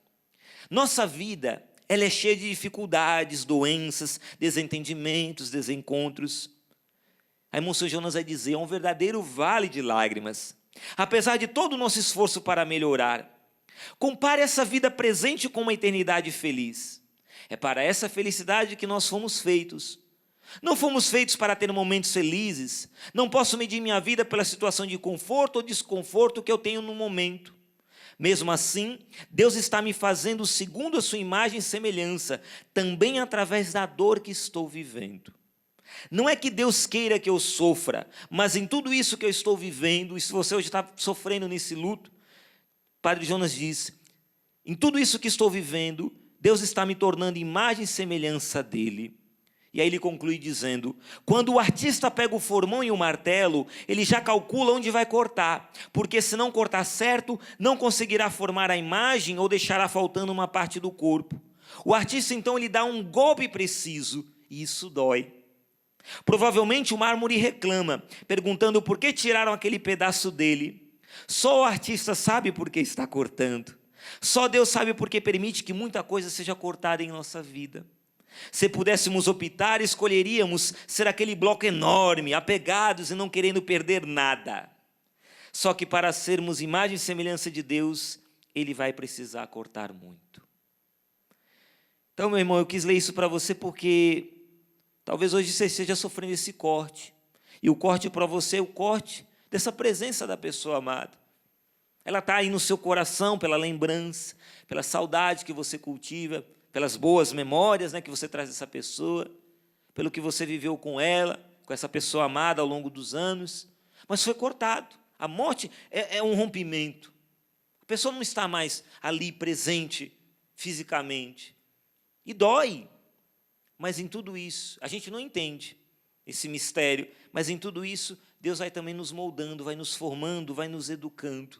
Nossa vida, ela é cheia de dificuldades, doenças, desentendimentos, desencontros. Aí Monsenhor Jonas vai dizer, é um verdadeiro vale de lágrimas. Apesar de todo o nosso esforço para melhorar, compare essa vida presente com uma eternidade feliz. É para essa felicidade que nós fomos feitos. Não fomos feitos para ter momentos felizes. Não posso medir minha vida pela situação de conforto ou desconforto que eu tenho no momento. Mesmo assim, Deus está me fazendo segundo a sua imagem e semelhança, também através da dor que estou vivendo. Não é que Deus queira que eu sofra, mas em tudo isso que eu estou vivendo, e se você hoje está sofrendo nesse luto, Padre Jonas diz, em tudo isso que estou vivendo, Deus está me tornando imagem e semelhança dele. E aí ele conclui dizendo: quando o artista pega o formão e o martelo, ele já calcula onde vai cortar, porque se não cortar certo, não conseguirá formar a imagem ou deixará faltando uma parte do corpo. O artista então ele dá um golpe preciso, e isso dói. Provavelmente o mármore reclama, perguntando por que tiraram aquele pedaço dele. Só o artista sabe por que está cortando. Só Deus sabe por que permite que muita coisa seja cortada em nossa vida. Se pudéssemos optar, escolheríamos ser aquele bloco enorme, apegados e não querendo perder nada. Só que para sermos imagem e semelhança de Deus, Ele vai precisar cortar muito. Então, meu irmão, eu quis ler isso para você porque talvez hoje você esteja sofrendo esse corte. E o corte para você é o corte dessa presença da pessoa amada. Ela está aí no seu coração pela lembrança, pela saudade que você cultiva, pelas boas memórias, né, que você traz dessa pessoa, pelo que você viveu com ela, com essa pessoa amada ao longo dos anos, mas foi cortado. A morte é um rompimento. A pessoa não está mais ali presente fisicamente. E dói. Mas em tudo isso, a gente não entende esse mistério, mas em tudo isso, Deus vai também nos moldando, vai nos formando, vai nos educando.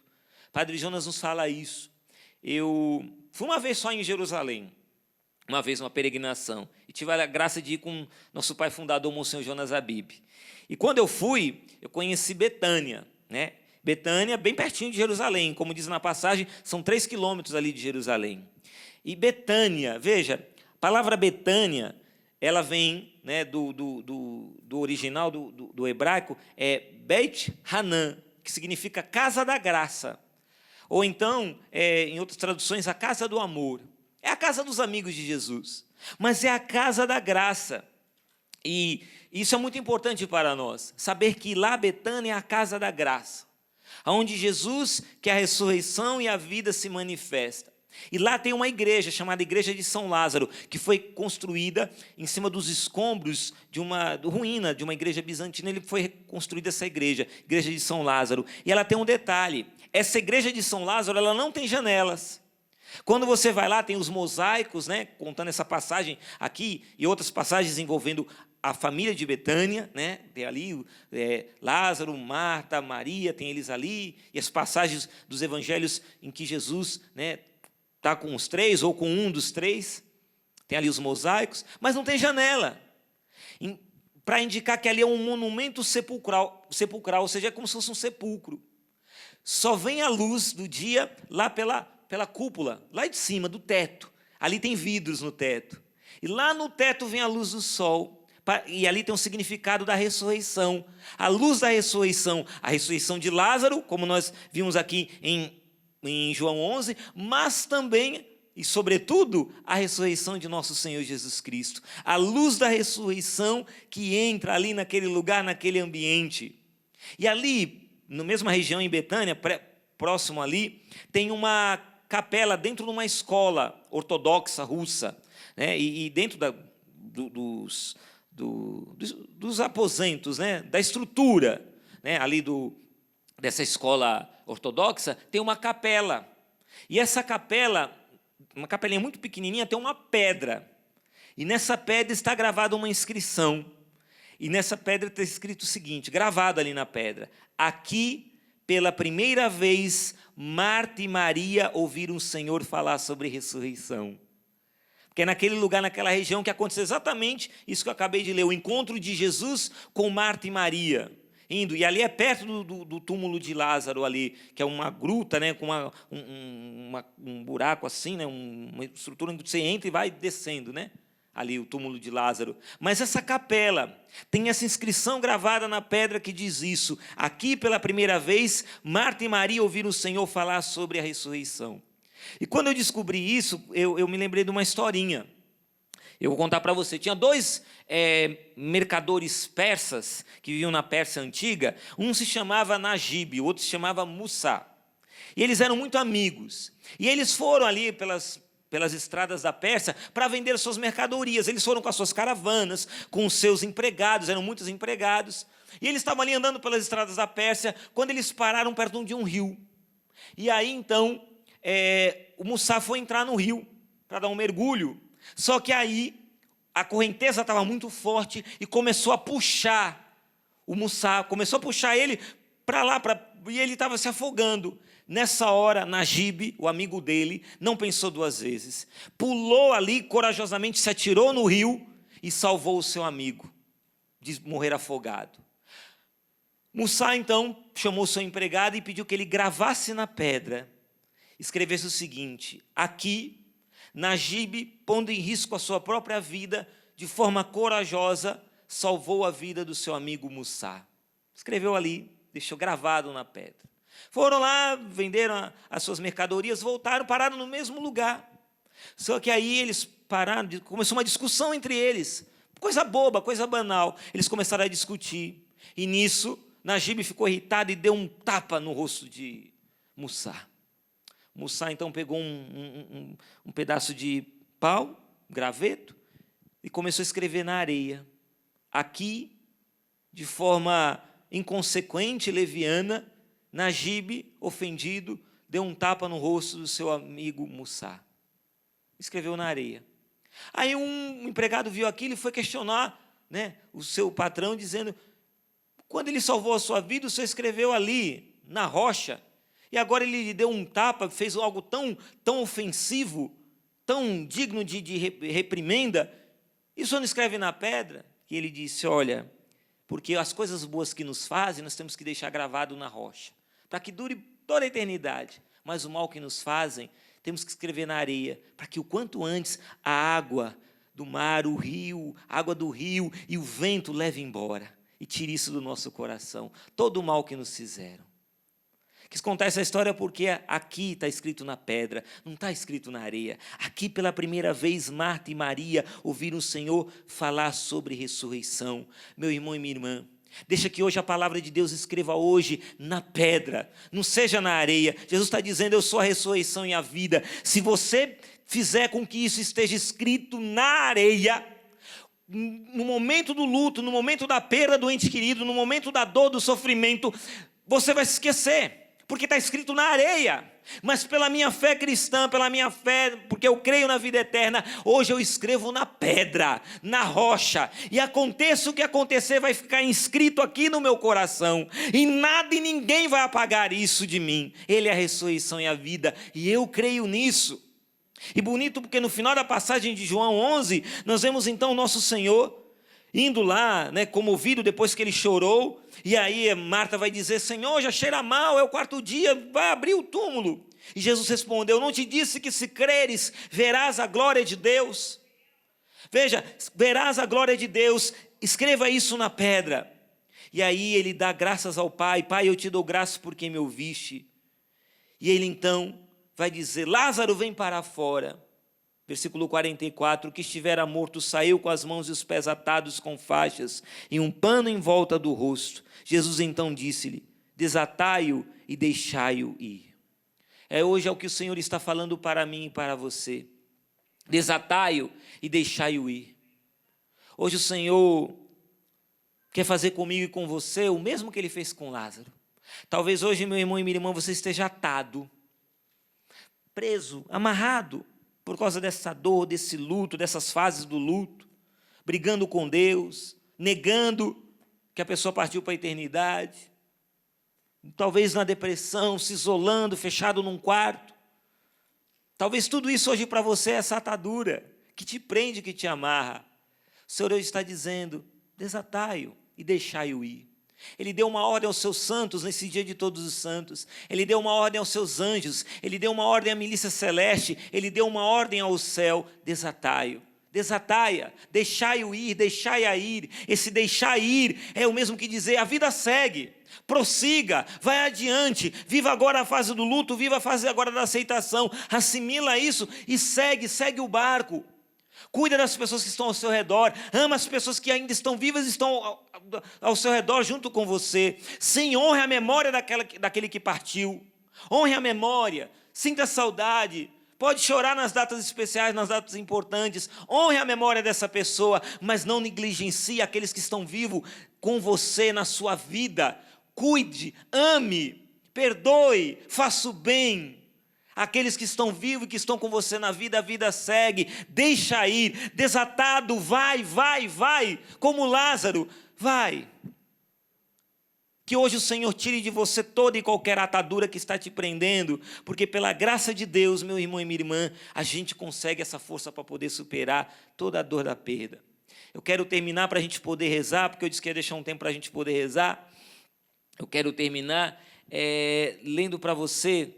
Padre Jonas nos fala isso. Eu fui uma vez só em Jerusalém, uma vez uma peregrinação, e tive a graça de ir com nosso pai fundador, Monsenhor Jonas Abib. E quando eu fui, eu conheci Betânia, né? Betânia, bem pertinho de Jerusalém, como diz na passagem, são 3 quilômetros ali de Jerusalém. E Betânia, veja, a palavra Betânia, ela vem, né, do original, do hebraico, é Beit Hanan, que significa casa da graça. Ou então, em outras traduções, a casa do amor. É a casa dos amigos de Jesus, mas é a casa da graça. E isso é muito importante para nós, saber que lá Betânia é a casa da graça, onde Jesus, que é a ressurreição e a vida, se manifesta. E lá tem uma igreja chamada Igreja de São Lázaro, que foi construída em cima dos escombros de uma ruína de uma igreja bizantina. Ele foi construída essa igreja de São Lázaro. E ela tem um detalhe: essa igreja de São Lázaro, ela não tem janelas. Quando você vai lá, tem os mosaicos, né, contando essa passagem aqui e outras passagens envolvendo a família de Betânia, né, tem ali Lázaro, Marta, Maria, tem eles ali, e as passagens dos evangelhos em que Jesus, né, está com os 3 ou com um dos 3, tem ali os mosaicos, mas não tem janela, para indicar que ali é um monumento sepulcral, ou seja, é como se fosse um sepulcro. Só vem a luz do dia lá pela cúpula, lá de cima, do teto. Ali tem vidros no teto. E lá no teto vem a luz do sol. E ali tem um significado da ressurreição. A luz da ressurreição. A ressurreição de Lázaro, como nós vimos aqui em João 11. Mas também, e sobretudo, a ressurreição de nosso Senhor Jesus Cristo. A luz da ressurreição que entra ali naquele lugar, naquele ambiente. E ali, na mesma região em Betânia, próximo ali, tem uma capela dentro de uma escola ortodoxa russa, né? E dentro dos aposentos, né? Da estrutura, né? Ali dessa escola ortodoxa, tem uma capela. E essa capela, uma capelinha muito pequenininha, tem uma pedra. E nessa pedra está gravada uma inscrição. E nessa pedra está escrito o seguinte, gravado ali na pedra: aqui, pela primeira vez, Marta e Maria ouviram o Senhor falar sobre ressurreição. Porque é naquele lugar, naquela região, que aconteceu exatamente isso que eu acabei de ler, o encontro de Jesus com Marta e Maria, indo. E ali é perto do túmulo de Lázaro, ali, que é uma gruta, né, com um buraco assim, né, uma estrutura onde você entra e vai descendo, né? Ali o túmulo de Lázaro. Mas essa capela tem essa inscrição gravada na pedra que diz isso: aqui pela primeira vez Marta e Maria ouviram o Senhor falar sobre a ressurreição. E quando eu descobri isso, eu me lembrei de uma historinha. Eu vou contar para você. Tinha 2 mercadores persas que viviam na Pérsia antiga. Um se chamava Najib, o outro se chamava Musa. E eles eram muito amigos. E eles foram ali pelas estradas da Pérsia para vender suas mercadorias. Eles foram com as suas caravanas, com os seus empregados, eram muitos empregados. E eles estavam ali andando pelas estradas da Pérsia, quando eles pararam perto de um rio. E aí, então, o Musa foi entrar no rio para dar um mergulho. Só que aí, a correnteza estava muito forte e começou a puxar o Mussá, começou a puxar ele para lá, e ele estava se afogando. Nessa hora, Nagibe, o amigo dele, não pensou duas vezes. Pulou ali, corajosamente se atirou no rio e salvou o seu amigo de morrer afogado. Mussá, então, chamou seu empregado e pediu que ele gravasse na pedra, escrevesse o seguinte: aqui, Nagibe, pondo em risco a sua própria vida, de forma corajosa, salvou a vida do seu amigo Mussá. Escreveu ali, deixou gravado na pedra. Foram lá, venderam as suas mercadorias, voltaram, pararam no mesmo lugar. Só que aí eles pararam, começou uma discussão entre eles. Coisa boba, coisa banal. Eles começaram a discutir. E nisso, Nagibe ficou irritado e deu um tapa no rosto de Mussá. Mussá então pegou um pedaço de pau, graveto, e começou a escrever na areia. Aqui, de forma inconsequente, leviana, Nagibe, ofendido, deu um tapa no rosto do seu amigo Mussá. Escreveu na areia. Aí um empregado viu aquilo e foi questionar, né, o seu patrão, dizendo: quando ele salvou a sua vida, o senhor escreveu ali, na rocha, e agora ele lhe deu um tapa, fez algo tão ofensivo, tão digno de reprimenda, e o senhor não escreve na pedra? E ele disse: olha, porque as coisas boas que nos fazem, nós temos que deixar gravado na rocha, para que dure toda a eternidade, mas o mal que nos fazem, temos que escrever na areia, para que o quanto antes a água do mar, o rio, a água do rio e o vento leve embora, e tire isso do nosso coração, todo o mal que nos fizeram. Quis contar essa história porque aqui está escrito na pedra, não está escrito na areia. Aqui pela primeira vez Marta e Maria ouviram o Senhor falar sobre ressurreição. Meu irmão e minha irmã, deixa que hoje a palavra de Deus escreva hoje na pedra, não seja na areia. Jesus está dizendo: eu sou a ressurreição e a vida. Se você fizer com que isso esteja escrito na areia, no momento do luto, no momento da perda do ente querido, no momento da dor, do sofrimento, você vai se esquecer, porque está escrito na areia. Mas pela minha fé cristã, pela minha fé, porque eu creio na vida eterna, hoje eu escrevo na pedra, na rocha, e aconteça o que acontecer, vai ficar inscrito aqui no meu coração, e nada e ninguém vai apagar isso de mim. Ele é a ressurreição e a vida, e eu creio nisso. E bonito porque no final da passagem de João 11, nós vemos então o nosso Senhor indo lá, né, comovido depois que ele chorou, e aí Marta vai dizer: Senhor, já cheira mal, é o quarto dia, vai abrir o túmulo. E Jesus respondeu: não te disse que se creres, verás a glória de Deus? Veja, verás a glória de Deus, escreva isso na pedra. E aí ele dá graças ao Pai: Pai, eu te dou graças porque me ouviste. E ele então vai dizer: Lázaro, vem para fora. Versículo 44, o que estivera morto saiu com as mãos e os pés atados com faixas e um pano em volta do rosto. Jesus então disse-lhe: desatai-o e deixai-o ir. Hoje é o que o Senhor está falando para mim e para você. Desatai-o e deixai-o ir. Hoje o Senhor quer fazer comigo e com você o mesmo que Ele fez com Lázaro. Talvez hoje, meu irmão e minha irmã, você esteja atado, preso, amarrado, por causa dessa dor, desse luto, dessas fases do luto, brigando com Deus, negando que a pessoa partiu para a eternidade, talvez na depressão, se isolando, fechado num quarto. Talvez tudo isso hoje para você é essa atadura, que te prende, que te amarra. O Senhor hoje está dizendo: desatai-o e deixai-o ir. Ele deu uma ordem aos seus santos nesse dia de todos os santos. Ele deu uma ordem aos seus anjos. Ele deu uma ordem à milícia celeste. Ele deu uma ordem ao céu: desatai-o, desataia, deixai-o ir, deixai-a ir. Esse deixar ir é o mesmo que dizer: a vida segue, prossiga, vai adiante, viva agora a fase do luto, viva a fase agora da aceitação, assimila isso e segue o barco. Cuida das pessoas que estão ao seu redor, ama as pessoas que ainda estão vivas e estão ao seu redor junto com você. Sim, honre a memória daquele que partiu, honre a memória, sinta saudade, pode chorar nas datas especiais, nas datas importantes, honre a memória dessa pessoa, mas não negligencie aqueles que estão vivos com você na sua vida. Cuide, ame, perdoe, faça o bem. Aqueles que estão vivos e que estão com você na vida, a vida segue. Deixa ir, desatado, vai, vai, vai. Como Lázaro, vai. Que hoje o Senhor tire de você toda e qualquer atadura que está te prendendo, porque pela graça de Deus, meu irmão e minha irmã, a gente consegue essa força para poder superar toda a dor da perda. Eu quero terminar para a gente poder rezar, porque eu disse que ia deixar um tempo para a gente poder rezar. Eu quero terminar lendo para você.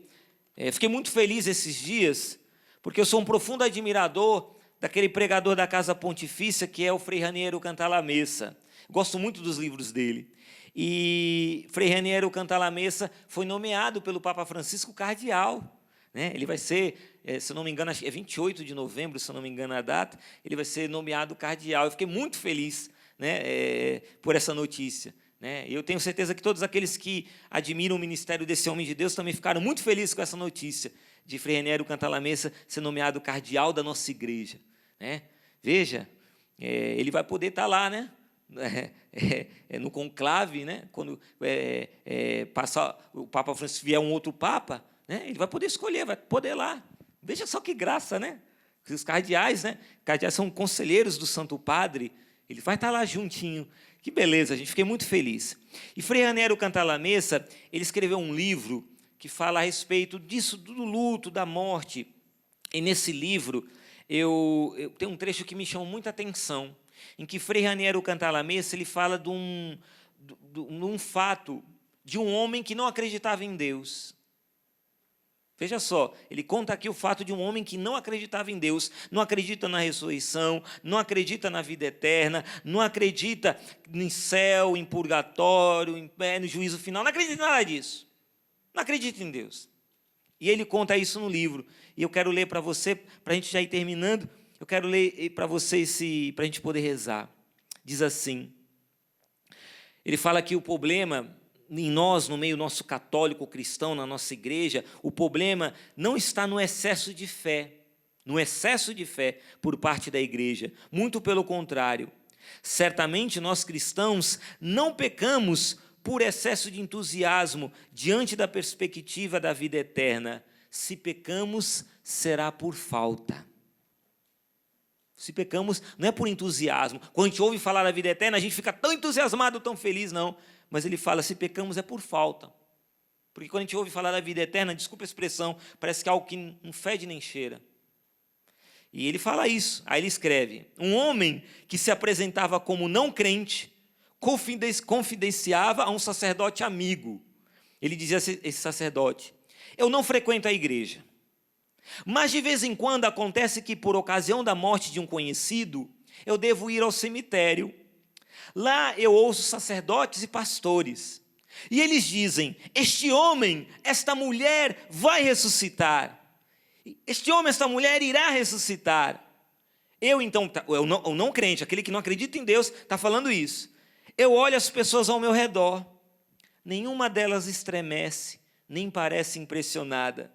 Fiquei muito feliz esses dias, porque eu sou um profundo admirador daquele pregador da Casa Pontifícia, que é o Frei Raniero Cantalamessa. Gosto muito dos livros dele. E Frei Raniero Cantalamessa foi nomeado pelo Papa Francisco cardeal. Ele vai ser, se eu não me engano, acho que é 28 de novembro, se eu não me engano a data, ele vai ser nomeado cardeal. Eu fiquei muito feliz, por essa notícia. Eu tenho certeza que todos aqueles que admiram o ministério desse homem de Deus também ficaram muito felizes com essa notícia de Frei Raniero Cantalamessa ser nomeado cardeal da nossa igreja. Veja, ele vai poder estar lá, no conclave, quando passar, o Papa Francisco vier um outro Papa, ele vai poder escolher, vai poder ir lá. Veja só que graça, Os cardeais, cardeais são conselheiros do Santo Padre, ele vai estar lá juntinho. Que beleza, gente, fiquei muito feliz. E Frei Raniero Cantalamessa, ele escreveu um livro que fala a respeito disso, do luto, da morte. E nesse livro, eu tenho um trecho que me chamou muita atenção, em que Frei Raniero Cantalamessa ele fala de um fato de um homem que não acreditava em Deus. Veja só, ele conta aqui o fato de um homem que não acreditava em Deus, não acredita na ressurreição, não acredita na vida eterna, não acredita em céu, em purgatório, no juízo final, não acredita em nada disso. Não acredita em Deus. E ele conta isso no livro. E eu quero ler para você, para a gente já ir terminando, eu quero ler para você para a gente poder rezar. Diz assim, ele fala que o problema em nós, no meio nosso católico cristão, na nossa igreja, o problema não está no excesso de fé, por parte da igreja, muito pelo contrário. Certamente nós cristãos não pecamos por excesso de entusiasmo diante da perspectiva da vida eterna. Se pecamos, será por falta. Se pecamos, não é por entusiasmo. Quando a gente ouve falar da vida eterna, a gente fica tão entusiasmado, tão feliz, não. Mas ele fala, se pecamos é por falta. Porque quando a gente ouve falar da vida eterna, desculpa a expressão, parece que é algo que não fede nem cheira. E ele fala isso, aí ele escreve, um homem que se apresentava como não crente, confidenciava a um sacerdote amigo. Ele dizia a esse sacerdote, eu não frequento a igreja, mas de vez em quando acontece que por ocasião da morte de um conhecido, eu devo ir ao cemitério. Lá eu ouço sacerdotes e pastores, e eles dizem, este homem, esta mulher vai ressuscitar. Este homem, esta mulher irá ressuscitar. Eu não crente, aquele que não acredita em Deus, está falando isso. Eu olho as pessoas ao meu redor, nenhuma delas estremece, nem parece impressionada.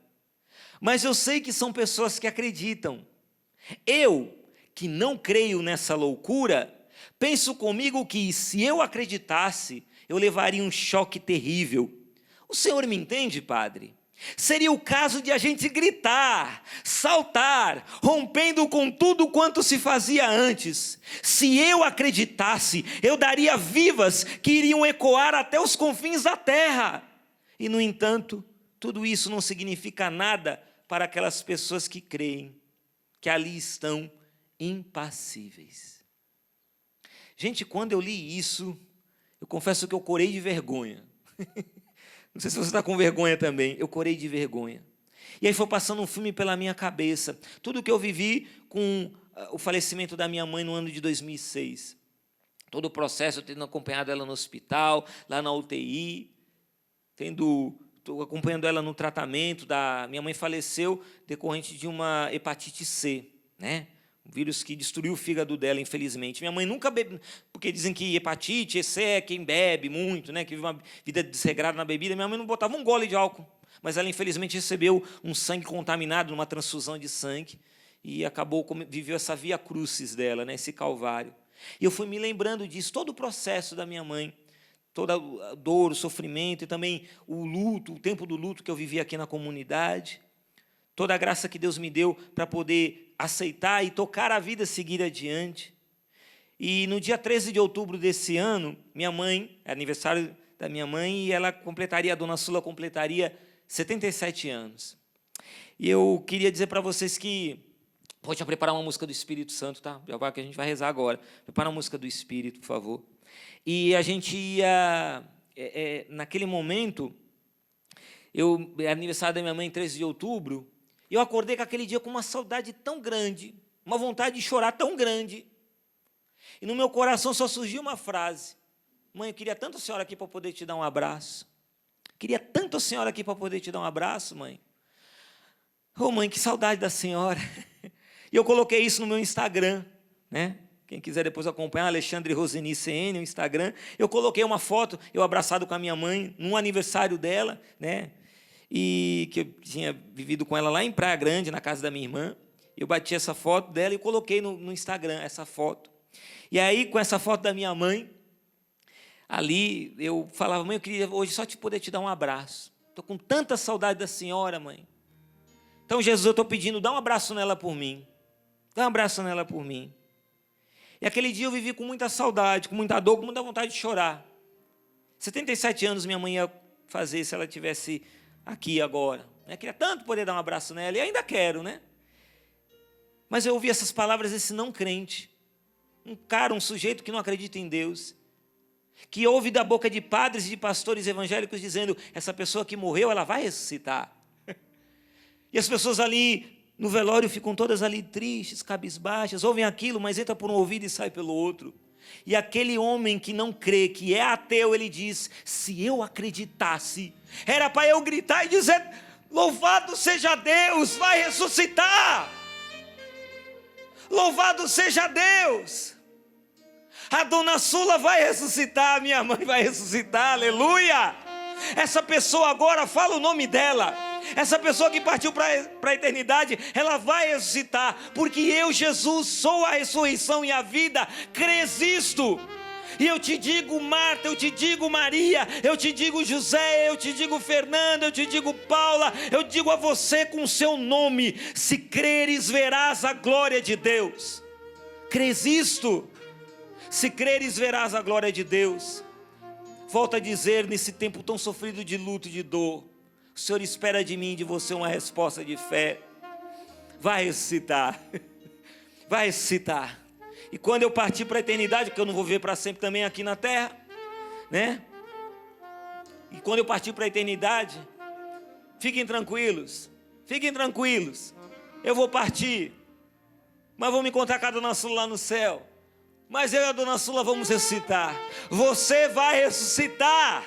Mas eu sei que são pessoas que acreditam. Eu, que não creio nessa loucura, penso comigo que se eu acreditasse, eu levaria um choque terrível. O senhor me entende, padre? Seria o caso de a gente gritar, saltar, rompendo com tudo quanto se fazia antes. Se eu acreditasse, eu daria vivas que iriam ecoar até os confins da terra. E, no entanto, tudo isso não significa nada para aquelas pessoas que creem, que ali estão impassíveis. Gente, quando eu li isso, eu confesso que eu corei de vergonha. Não sei se você está com vergonha também, eu corei de vergonha. E aí foi passando um filme pela minha cabeça. Tudo que eu vivi com o falecimento da minha mãe no ano de 2006. Todo o processo, tendo acompanhado ela no hospital, lá na UTI, acompanhando ela no tratamento. Minha mãe faleceu decorrente de uma hepatite C, Um vírus que destruiu o fígado dela, infelizmente. Minha mãe nunca bebe, porque dizem que hepatite, esse é quem bebe muito, que vive uma vida desregrada na bebida. Minha mãe não botava um gole de álcool, mas ela, infelizmente, recebeu um sangue contaminado numa transfusão de sangue e viveu essa via crucis dela, esse calvário. E eu fui me lembrando disso, todo o processo da minha mãe, toda a dor, o sofrimento e também o luto, o tempo do luto que eu vivi aqui na comunidade. toda a graça que Deus me deu para poder aceitar e tocar a vida, seguir adiante. E no dia 13 de outubro desse ano, minha mãe, é aniversário da minha mãe, e ela completaria, a dona Sula completaria 77 anos. E eu queria dizer para vocês que, pode preparar uma música do Espírito Santo, tá? Já vai que a gente vai rezar agora. Prepara uma música do Espírito, por favor. E a gente ia, naquele momento, é aniversário da minha mãe, 13 de outubro, e eu acordei com aquele dia com uma saudade tão grande, uma vontade de chorar tão grande, e no meu coração só surgiu uma frase: mãe, eu queria tanto a senhora aqui para poder te dar um abraço. Queria tanto a senhora aqui para poder te dar um abraço, mãe. Ô, mãe, que saudade da senhora. E eu coloquei isso no meu Instagram, né? Quem quiser depois acompanhar, Alexandre Roseni CN, o Instagram. Eu coloquei uma foto, eu abraçado com a minha mãe, num aniversário dela, né? E que eu tinha vivido com ela lá em Praia Grande, na casa da minha irmã. Eu bati essa foto dela e coloquei no Instagram, essa foto. E aí, com essa foto da minha mãe, ali, eu falava: mãe, eu queria hoje só poder te dar um abraço. Estou com tanta saudade da senhora, mãe. Então, Jesus, eu estou pedindo, dá um abraço nela por mim. Dá um abraço nela por mim. E aquele dia eu vivi com muita saudade, com muita dor, com muita vontade de chorar. 77 anos minha mãe ia fazer se ela estivesse aqui agora. Eu queria tanto poder dar um abraço nela, e ainda quero, né? Mas eu ouvi essas palavras desse não crente. Um cara, um sujeito que não acredita em Deus, que ouve da boca de padres e de pastores evangélicos dizendo: essa pessoa que morreu, ela vai ressuscitar. E as pessoas ali no velório ficam todas ali tristes, cabisbaixas, ouvem aquilo, mas entra por um ouvido e sai pelo outro. E aquele homem que não crê, que é ateu, ele diz: se eu acreditasse, era para eu gritar e dizer: louvado seja Deus, vai ressuscitar. Louvado seja Deus. A dona Sula vai ressuscitar, minha mãe vai ressuscitar, aleluia. Essa pessoa agora, fala o nome dela. Essa pessoa que partiu para a eternidade, ela vai ressuscitar, porque eu, Jesus, sou a ressurreição e a vida. Crês isto? E eu te digo Marta, eu te digo Maria, eu te digo José, eu te digo Fernanda, eu te digo Paula, eu digo a você com o seu nome: se creres, verás a glória de Deus. Crês isto? Se creres, verás a glória de Deus. Volto a dizer, nesse tempo tão sofrido de luto e de dor, o Senhor espera de mim e de você uma resposta de fé. Vai ressuscitar. Vai ressuscitar. E quando eu partir para a eternidade, porque eu não vou viver para sempre também aqui na terra, né? E quando eu partir para a eternidade, fiquem tranquilos. Fiquem tranquilos. Eu vou partir, mas vou me encontrar com a dona Sula lá no céu. Mas eu e a dona Sula vamos ressuscitar. Você vai ressuscitar.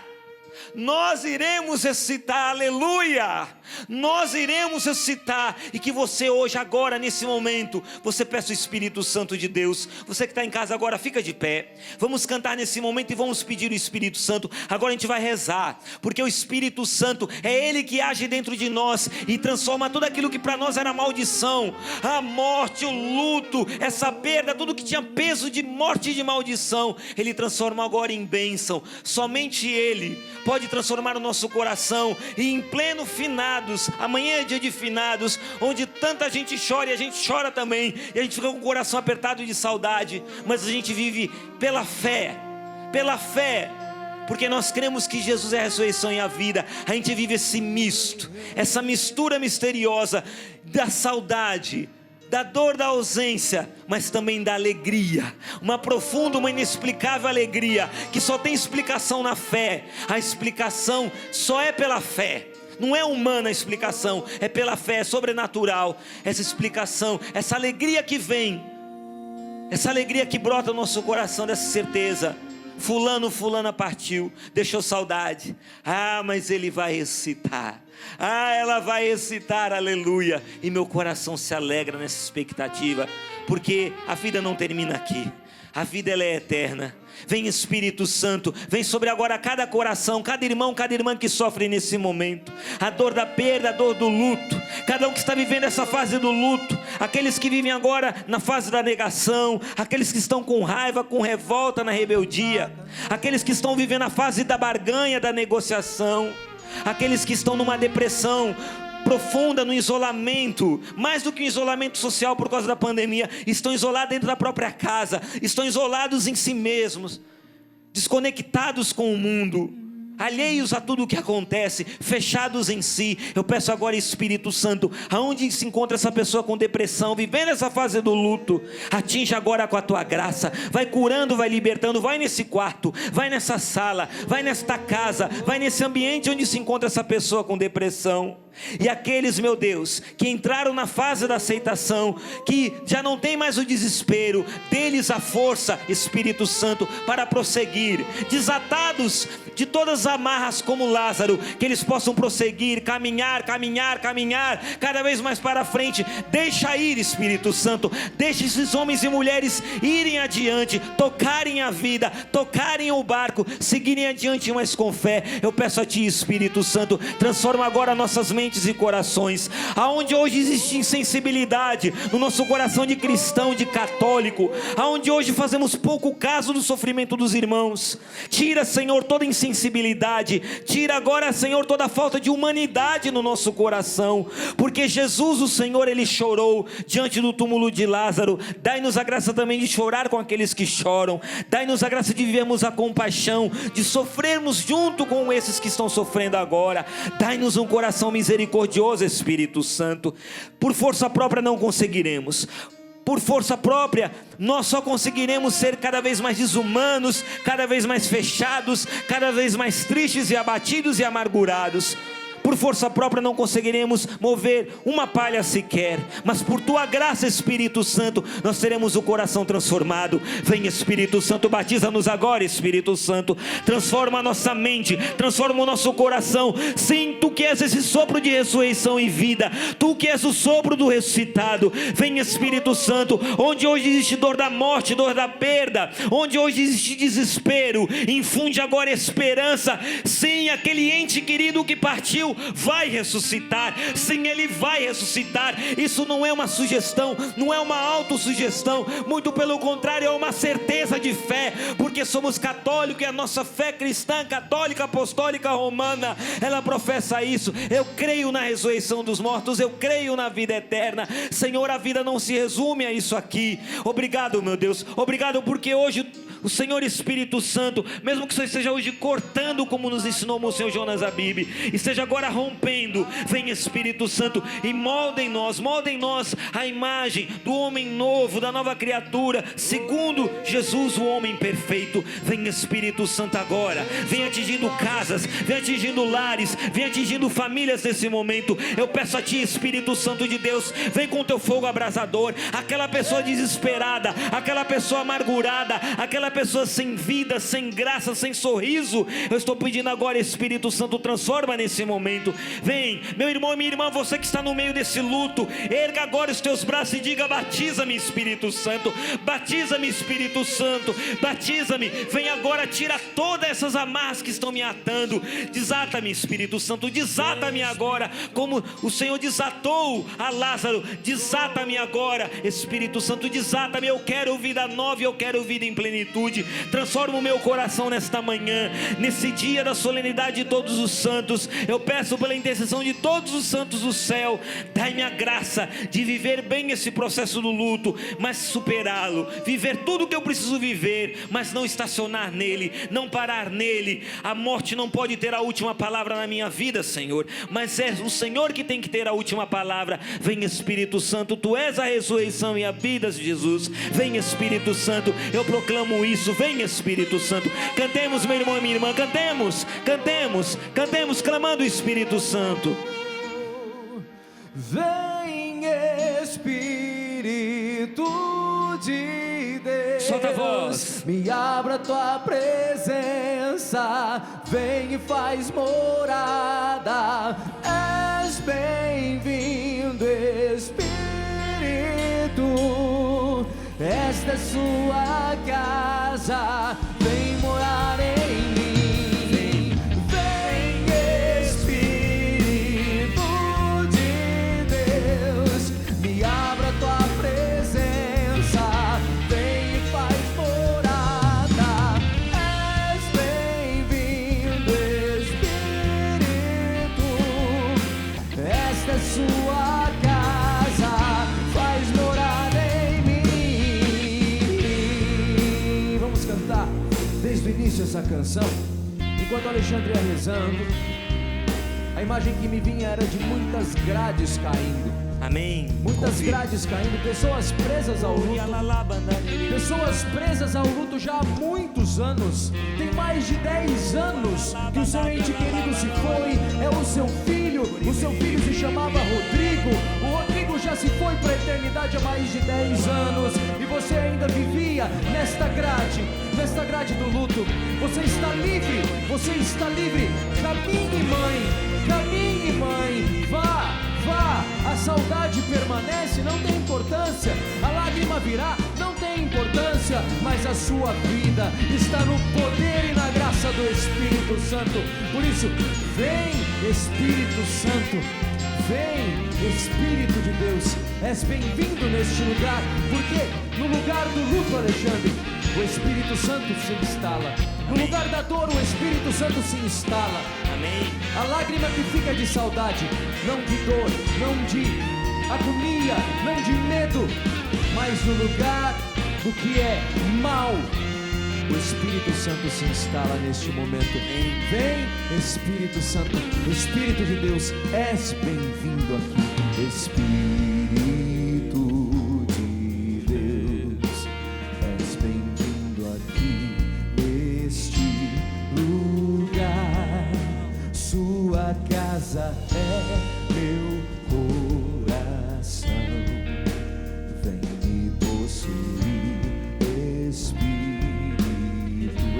Nós iremos ressuscitar, aleluia. Nós iremos ressuscitar. E que você hoje, agora, nesse momento, você peça o Espírito Santo de Deus. Você que está em casa agora, fica de pé. Vamos cantar nesse momento e vamos pedir o Espírito Santo. Agora a gente vai rezar, porque o Espírito Santo é Ele que age dentro de nós e transforma tudo aquilo que para nós era maldição, a morte, o luto, essa perda, tudo que tinha peso de morte e de maldição, Ele transforma agora em bênção. Somente Ele pode transformar o nosso coração. E em pleno finados, amanhã é dia de finados, onde tanta gente chora e a gente chora também, e a gente fica com o coração apertado de saudade, mas a gente vive pela fé, porque nós cremos que Jesus é a ressurreição e a vida. A gente vive esse misto, essa mistura misteriosa da saudade, da dor da ausência, mas também da alegria, uma profunda, uma inexplicável alegria, que só tem explicação na fé. A explicação só é pela fé, não é humana a explicação, é pela fé, é sobrenatural. Essa explicação, essa alegria que vem, essa alegria que brota no nosso coração, dessa certeza: fulana partiu, deixou saudade, mas ele vai ressuscitar. Ela vai ressuscitar, aleluia. E meu coração se alegra nessa expectativa, porque a vida não termina aqui. A vida ela é eterna. Vem Espírito Santo, vem sobre agora cada coração, cada irmão, cada irmã que sofre nesse momento a dor da perda, a dor do luto. Cada um que está vivendo essa fase do luto, aqueles que vivem agora na fase da negação, aqueles que estão com raiva, com revolta, na rebeldia, aqueles que estão vivendo a fase da barganha, da negociação, aqueles que estão numa depressão profunda no isolamento, mais do que um isolamento social por causa da pandemia, estão isolados dentro da própria casa, estão isolados em si mesmos, desconectados com o mundo, alheios a tudo o que acontece, fechados em si. Eu peço agora, Espírito Santo, aonde se encontra essa pessoa com depressão, vivendo essa fase do luto, atinge agora com a tua graça, vai curando, vai libertando, vai nesse quarto, vai nessa sala, vai nesta casa, vai nesse ambiente onde se encontra essa pessoa com depressão. E aqueles, meu Deus, que entraram na fase da aceitação, que já não tem mais o desespero, deles a força, Espírito Santo, para prosseguir, desatados de todas as amarras como Lázaro, que eles possam prosseguir, caminhar, cada vez mais para frente. Deixa ir, Espírito Santo, deixa esses homens e mulheres irem adiante, tocarem a vida, tocarem o barco, seguirem adiante, mas com fé. Eu peço a Ti, Espírito Santo, transforma agora nossas mentes e corações, aonde hoje existe insensibilidade no nosso coração de cristão, de católico, aonde hoje fazemos pouco caso do sofrimento dos irmãos. Tira, Senhor, toda insensibilidade, tira agora, Senhor, toda a falta de humanidade no nosso coração, porque Jesus, o Senhor, Ele chorou diante do túmulo de Lázaro. Dai-nos a graça também de chorar com aqueles que choram, dai-nos a graça de vivermos a compaixão, de sofrermos junto com esses que estão sofrendo agora. Dai-nos um coração misericordioso, Espírito Santo. Por força própria não conseguiremos, por força própria nós só conseguiremos ser cada vez mais desumanos, cada vez mais fechados, cada vez mais tristes e abatidos e amargurados. Por força própria não conseguiremos mover uma palha sequer, mas por Tua graça, Espírito Santo, nós teremos o coração transformado. Vem, Espírito Santo, batiza-nos agora, Espírito Santo, transforma a nossa mente, transforma o nosso coração. Sim, Tu que és esse sopro de ressurreição e vida, Tu que és o sopro do ressuscitado. Vem, Espírito Santo, onde hoje existe dor da morte, dor da perda, onde hoje existe desespero, infunde agora esperança. Sim, aquele ente querido que partiu vai ressuscitar. Sim, Ele vai ressuscitar. Isso não é uma sugestão, não é uma autossugestão, muito pelo contrário, é uma certeza de fé, porque somos católicos e a nossa fé cristã, católica, apostólica, romana, ela professa isso. Eu creio na ressurreição dos mortos, eu creio na vida eterna. Senhor, a vida não se resume a isso aqui. Obrigado, meu Deus, obrigado porque hoje o Senhor Espírito Santo, mesmo que o Senhor esteja hoje cortando, como nos ensinou o Senhor Jonas Abib, esteja agora rompendo. Vem, Espírito Santo, e molda em nós a imagem do homem novo, da nova criatura, segundo Jesus, o homem perfeito. Vem, Espírito Santo, agora, vem atingindo casas, vem atingindo lares, vem atingindo famílias nesse momento. Eu peço a Ti, Espírito Santo de Deus, vem com Teu fogo abrasador. Aquela pessoa desesperada, aquela pessoa amargurada, aquela pessoa sem vida, sem graça, sem sorriso, eu estou pedindo agora, Espírito Santo, transforma nesse momento. Vem, meu irmão e minha irmã, você que está no meio desse luto, erga agora os teus braços e diga: batiza-me, Espírito Santo, batiza-me, Espírito Santo, batiza-me. Vem agora, tira todas essas amarras que estão me atando. Desata-me, Espírito Santo, desata-me agora, como o Senhor desatou a Lázaro. Desata-me agora, Espírito Santo, desata-me. Eu quero vida nova, eu quero vida em plenitude. Transforma o meu coração nesta manhã, nesse dia da solenidade de todos os santos. Eu peço pela intercessão de todos os santos do céu, dai-me a graça de viver bem esse processo do luto, mas superá-lo, viver tudo o que eu preciso viver, mas não estacionar nele, não parar nele. A morte não pode ter a última palavra na minha vida, Senhor, mas é o Senhor que tem que ter a última palavra. Vem, Espírito Santo, Tu és a ressurreição e a vida, Jesus. Vem, Espírito Santo, eu proclamo isso. Vem, Espírito Santo, cantemos, meu irmão e minha irmã, cantemos, clamando o Espírito Santo. Vem, Espírito de Deus, solta a voz, me abra Tua presença, vem e faz morada. És bem-vindo, Espírito, esta é sua casa, vem morar em mim. Vem, Espírito de Deus, me abra Tua presença, vem e faz morada. És bem-vindo, Espírito, esta é trouxe essa canção, enquanto Alexandre ia rezando, a imagem que me vinha era de muitas grades caindo. Amém. Muitas Confio. grades caindo, pessoas presas ao luto. Pessoas presas ao luto já há muitos anos. Tem mais de 10 anos que o seu ente querido se foi. É o seu filho se chamava Rodrigo. O Rodrigo já se foi para a eternidade há mais de 10 anos. E você ainda vivia nesta grade do luto. Você está livre, Caminhe, mãe, vá. A saudade permanece, não tem importância. A lágrima virá, não tem importância. Mas a sua vida está no poder e na graça do Espírito Santo. Por isso, vem Espírito Santo, vem Espírito de Deus. És bem-vindo neste lugar, porque no lugar do luto, Alexandre, o Espírito Santo se instala. No lugar da dor, o Espírito Santo se instala. Amém. A lágrima que fica de saudade, não de dor, não de agonia, não de medo, mas no lugar do que é mal, o Espírito Santo se instala neste momento. Vem Espírito Santo, Espírito de Deus, és bem-vindo aqui. Espírito de Deus, és bem-vindo aqui neste lugar. Sua casa é meu coração. Vem me possuir,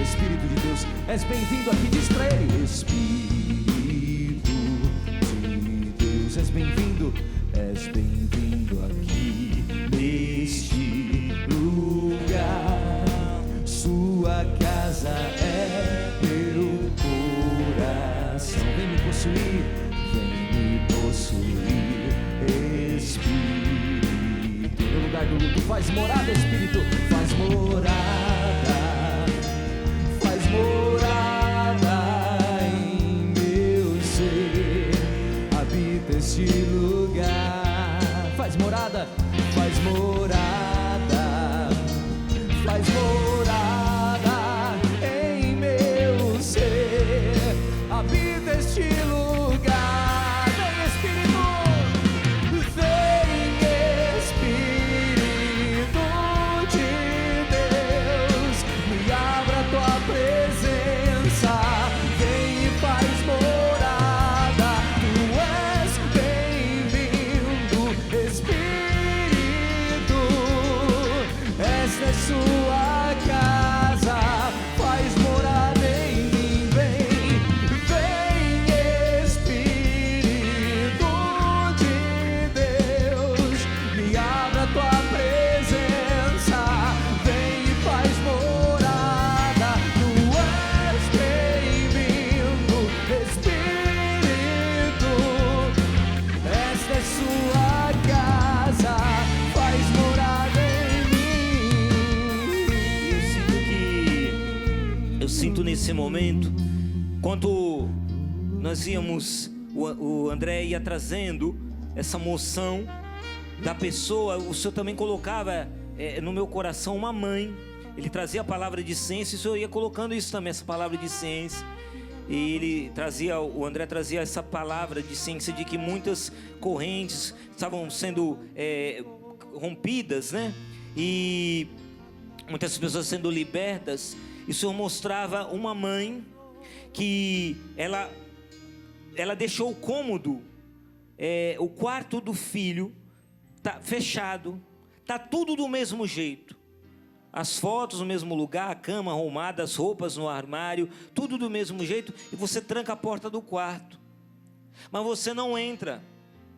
Espírito de Deus, és bem-vindo aqui. Diz pra ele: Espírito de Deus, és bem-vindo aqui neste lugar. Sua casa é meu coração. Vem me possuir, Espírito. No lugar do luto, faz morada, Espírito, faz morada em meu ser. Habita este lugar, faz morada em meu ser. Habita este lugar. Vem Espírito de Deus, me abra a tua presença. Vem e faz morada. Tu és bem-vindo, Espírito. Esta é sua casa, faz morada em mim. Vem Espírito de Deus, me abra a tua presença. Vem e faz morada. Tu és bem-vindo, Espírito. Esta é sua casa, faz morada em mim. Eu sinto nesse momento, quando nós íamos, o André ia trazendo essa moção da pessoa, o Senhor também colocava no meu coração uma mãe. Ele trazia a palavra de ciência, e o Senhor ia colocando isso também, essa palavra de ciência. E o André trazia essa palavra de ciência de que muitas correntes estavam sendo rompidas, né? E muitas pessoas sendo libertas. E o Senhor mostrava uma mãe que ela deixou o cômodo, o quarto do filho tá fechado, tá tudo do mesmo jeito. As fotos no mesmo lugar, a cama arrumada, as roupas no armário, tudo do mesmo jeito, e você tranca a porta do quarto. Mas você não entra.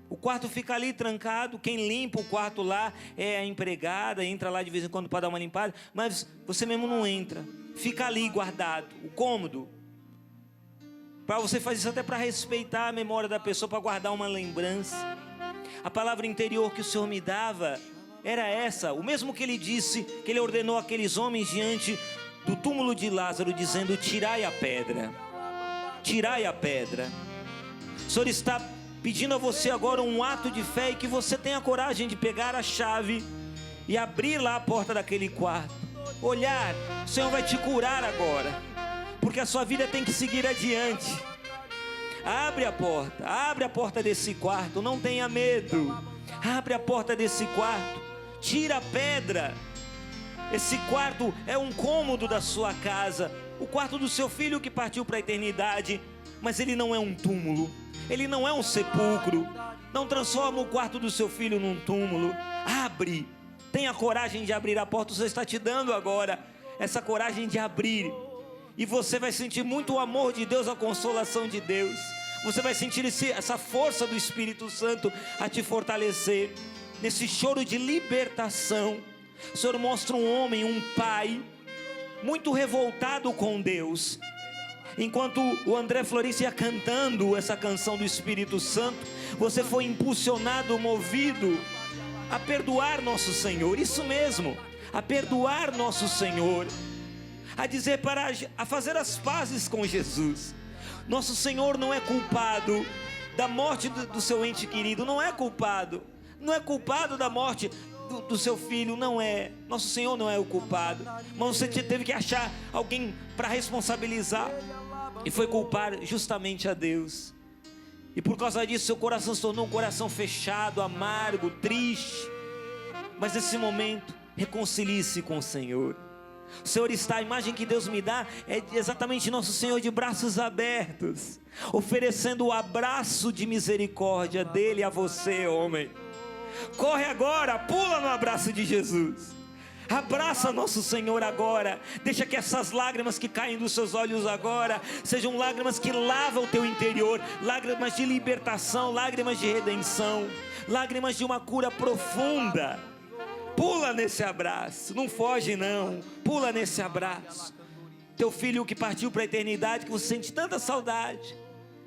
O quarto fica ali trancado. Quem limpa o quarto lá é a empregada, entra lá de vez em quando para dar uma limpada, mas você mesmo não entra. Fica ali guardado, o cômodo. Para você fazer isso até para respeitar a memória da pessoa, para guardar uma lembrança. A palavra interior que o Senhor me dava era essa, o mesmo que Ele disse, que Ele ordenou aqueles homens diante do túmulo de Lázaro, dizendo: tirai a pedra, tirai a pedra. O Senhor está pedindo a você agora um ato de fé, e que você tenha coragem de pegar a chave e abrir lá a porta daquele quarto, olhar. O Senhor vai te curar agora. porque a sua vida tem que seguir adiante. Abre a porta desse quarto, não tenha medo. Abre a porta desse quarto, tira a pedra. Esse quarto é um cômodo da sua casa, o quarto do seu filho que partiu para a eternidade, mas ele não é um túmulo, ele não é um sepulcro. Não transforma o quarto do seu filho num túmulo. Abre, tenha coragem de abrir a porta. O Senhor está te dando agora essa coragem de abrir, e você vai sentir muito o amor de Deus, a consolação de Deus. Você vai sentir essa força do Espírito Santo a te fortalecer nesse choro de libertação. O Senhor mostra um homem, um pai muito revoltado com Deus. Enquanto o André Florencio ia cantando essa canção do Espírito Santo, você foi impulsionado, movido a perdoar nosso Senhor. Isso mesmo, a perdoar nosso Senhor, a fazer as pazes com Jesus. Nosso Senhor não é culpado da morte do seu ente querido, não é culpado da morte do seu filho, não é. Nosso Senhor não é o culpado, mas você teve que achar alguém para responsabilizar, e foi culpar justamente a Deus. E por causa disso seu coração se tornou um coração fechado, amargo, triste. Mas nesse momento, reconcilie-se com o Senhor. O Senhor está, a imagem que Deus me dá é exatamente nosso Senhor de braços abertos, oferecendo o abraço de misericórdia dele a você, homem. Corre agora, pula no abraço de Jesus. Abraça nosso Senhor agora. Deixa que essas lágrimas que caem dos seus olhos agora sejam lágrimas que lavam o teu interior, lágrimas de libertação, lágrimas de redenção, lágrimas de uma cura profunda. Pula nesse abraço, não foge não, pula nesse abraço. Teu filho que partiu para a eternidade, que você sente tanta saudade,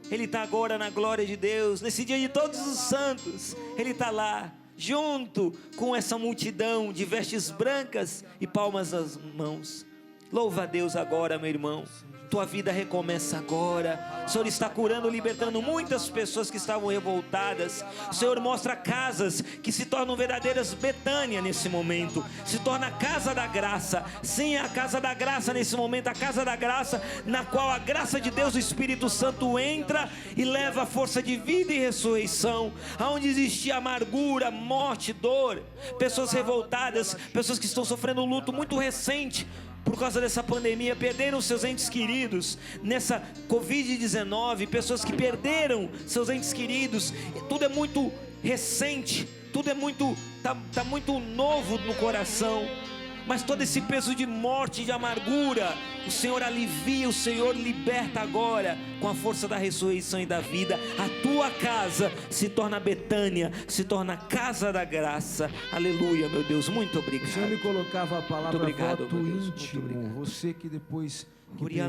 ele está agora na glória de Deus, nesse dia de todos os santos. Ele está lá, junto com essa multidão de vestes brancas e palmas nas mãos. Louva a Deus agora, meu irmão. Tua vida recomeça agora. O Senhor está curando, libertando muitas pessoas que estavam revoltadas. O Senhor mostra casas que se tornam verdadeiras Betânia nesse momento. Se torna a casa da graça. Sim, a casa da graça nesse momento. A casa da graça na qual a graça de Deus, o Espírito Santo entra e leva a força de vida e ressurreição. Aonde existia amargura, morte, dor, pessoas revoltadas, pessoas que estão sofrendo um luto muito recente por causa dessa pandemia, perderam seus entes queridos nessa Covid-19, pessoas que perderam seus entes queridos. Tudo é muito recente, tudo é muito, tá muito novo no coração, mas todo esse peso de morte, de amargura, o Senhor alivia, o Senhor liberta agora, com a força da ressurreição e da vida. A tua casa se torna Betânia, se torna a casa da graça. Aleluia, meu Deus, muito obrigado. O Senhor me colocava a palavra obrigado, voto Deus, íntimo. Você que depois que perdeu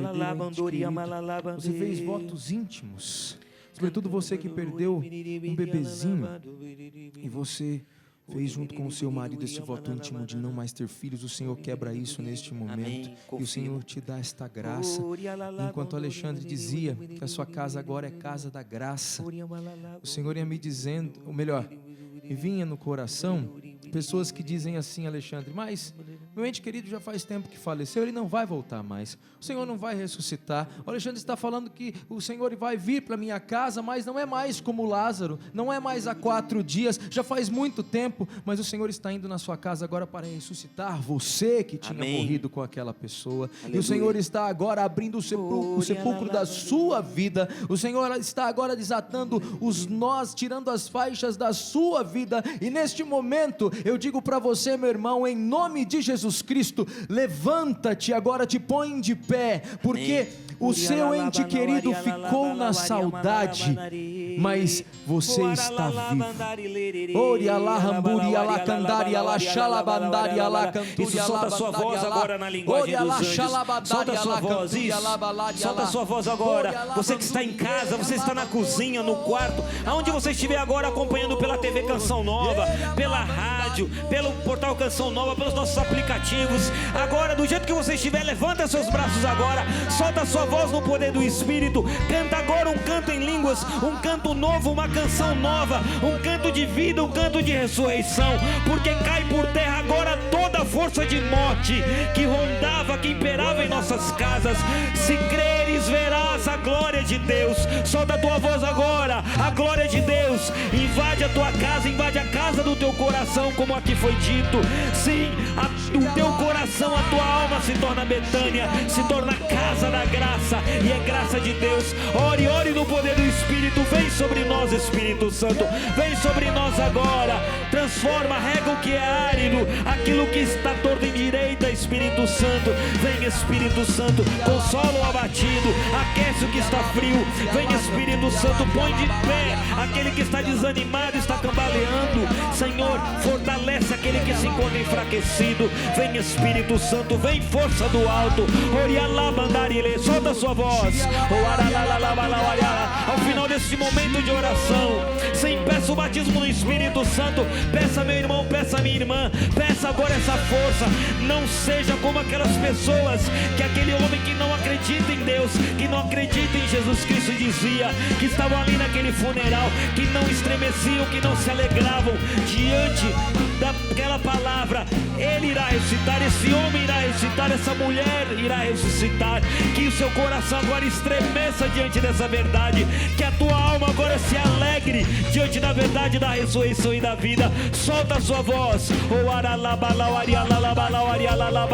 você você fez votos íntimos. Sobretudo você que perdeu um bebezinho e você fez junto com o seu marido esse voto íntimo de não mais ter filhos. O Senhor quebra isso neste momento. E o Senhor te dá esta graça. Enquanto Alexandre dizia que a sua casa agora é casa da graça, o Senhor ia me dizendo, ou melhor, me vinha no coração pessoas que dizem assim: Alexandre, mas meu ente querido já faz tempo que faleceu, ele não vai voltar mais, o Senhor não vai ressuscitar. O Alexandre está falando que o Senhor vai vir para minha casa, mas não é mais como Lázaro, não é mais há 4 dias, já faz muito tempo, mas o Senhor está indo na sua casa agora para ressuscitar você que tinha morrido com aquela pessoa. Aleluia. E o Senhor está agora abrindo o sepulcro da sua vida. O Senhor está agora desatando os nós, tirando as faixas da sua vida. E neste momento eu digo para você, meu irmão, em nome de Jesus Cristo, levanta-te agora, te põe de pé, porque o seu ente querido ficou na saudade, mas você está vivo. Isso, solta a sua voz agora na linguagem dos anjos. Solta a sua voz, isso. Solta a sua voz agora. Você que está em casa, você está na cozinha, no quarto, aonde você estiver agora acompanhando pela TV Canção Nova, pela rádio, pelo portal Canção Nova, pelos nossos aplicativos. Agora, do jeito que você estiver, levanta seus braços agora. Solta a sua voz no poder do Espírito. Canta agora um canto em línguas, um canto novo, uma canção nova, um canto de vida, um canto de ressurreição, porque cai por terra agora toda a força de morte que rondava, que imperava em nossas casas. Se creres, verás a glória de Deus. Solta a tua voz agora. A glória de Deus invade a tua casa, invade a casa do teu coração, como aqui foi dito. Sim, o teu coração, a tua alma se torna Betânia, se torna casa da graça, e é graça de Deus. Ore, ore no poder do Espírito. Vem sobre nós, Espírito Santo, vem sobre nós agora. Transforma, rega o que é árido, aquilo que está torto em direita, Espírito Santo. Vem, Espírito Santo, consola o abatido, aquece o que está frio. Vem, Espírito Santo, põe de pé aquele que está desanimado, está cambaleando. Senhor, fortalece aquele que se encontra enfraquecido. Vem, Espírito Santo, vem, força do alto. Solta a sua voz. Ao final desse momento de oração, sim, peça o batismo no Espírito Santo. Peça, meu irmão, peça, minha irmã, peça agora essa força. Não seja como aquelas pessoas, que aquele homem que não acredita em Deus, que não acredita em Jesus Cristo dizia, que estavam ali naquele funeral, que não estremeciam, que não se alegravam diante daquela palavra. Ele irá ressuscitar, esse homem irá ressuscitar, essa mulher irá ressuscitar. Que o seu coração agora estremeça diante dessa verdade, que a tua alma agora se alegre diante da verdade da ressurreição e da vida. Solta a sua voz. Oh, aralabala, arialala, arialala,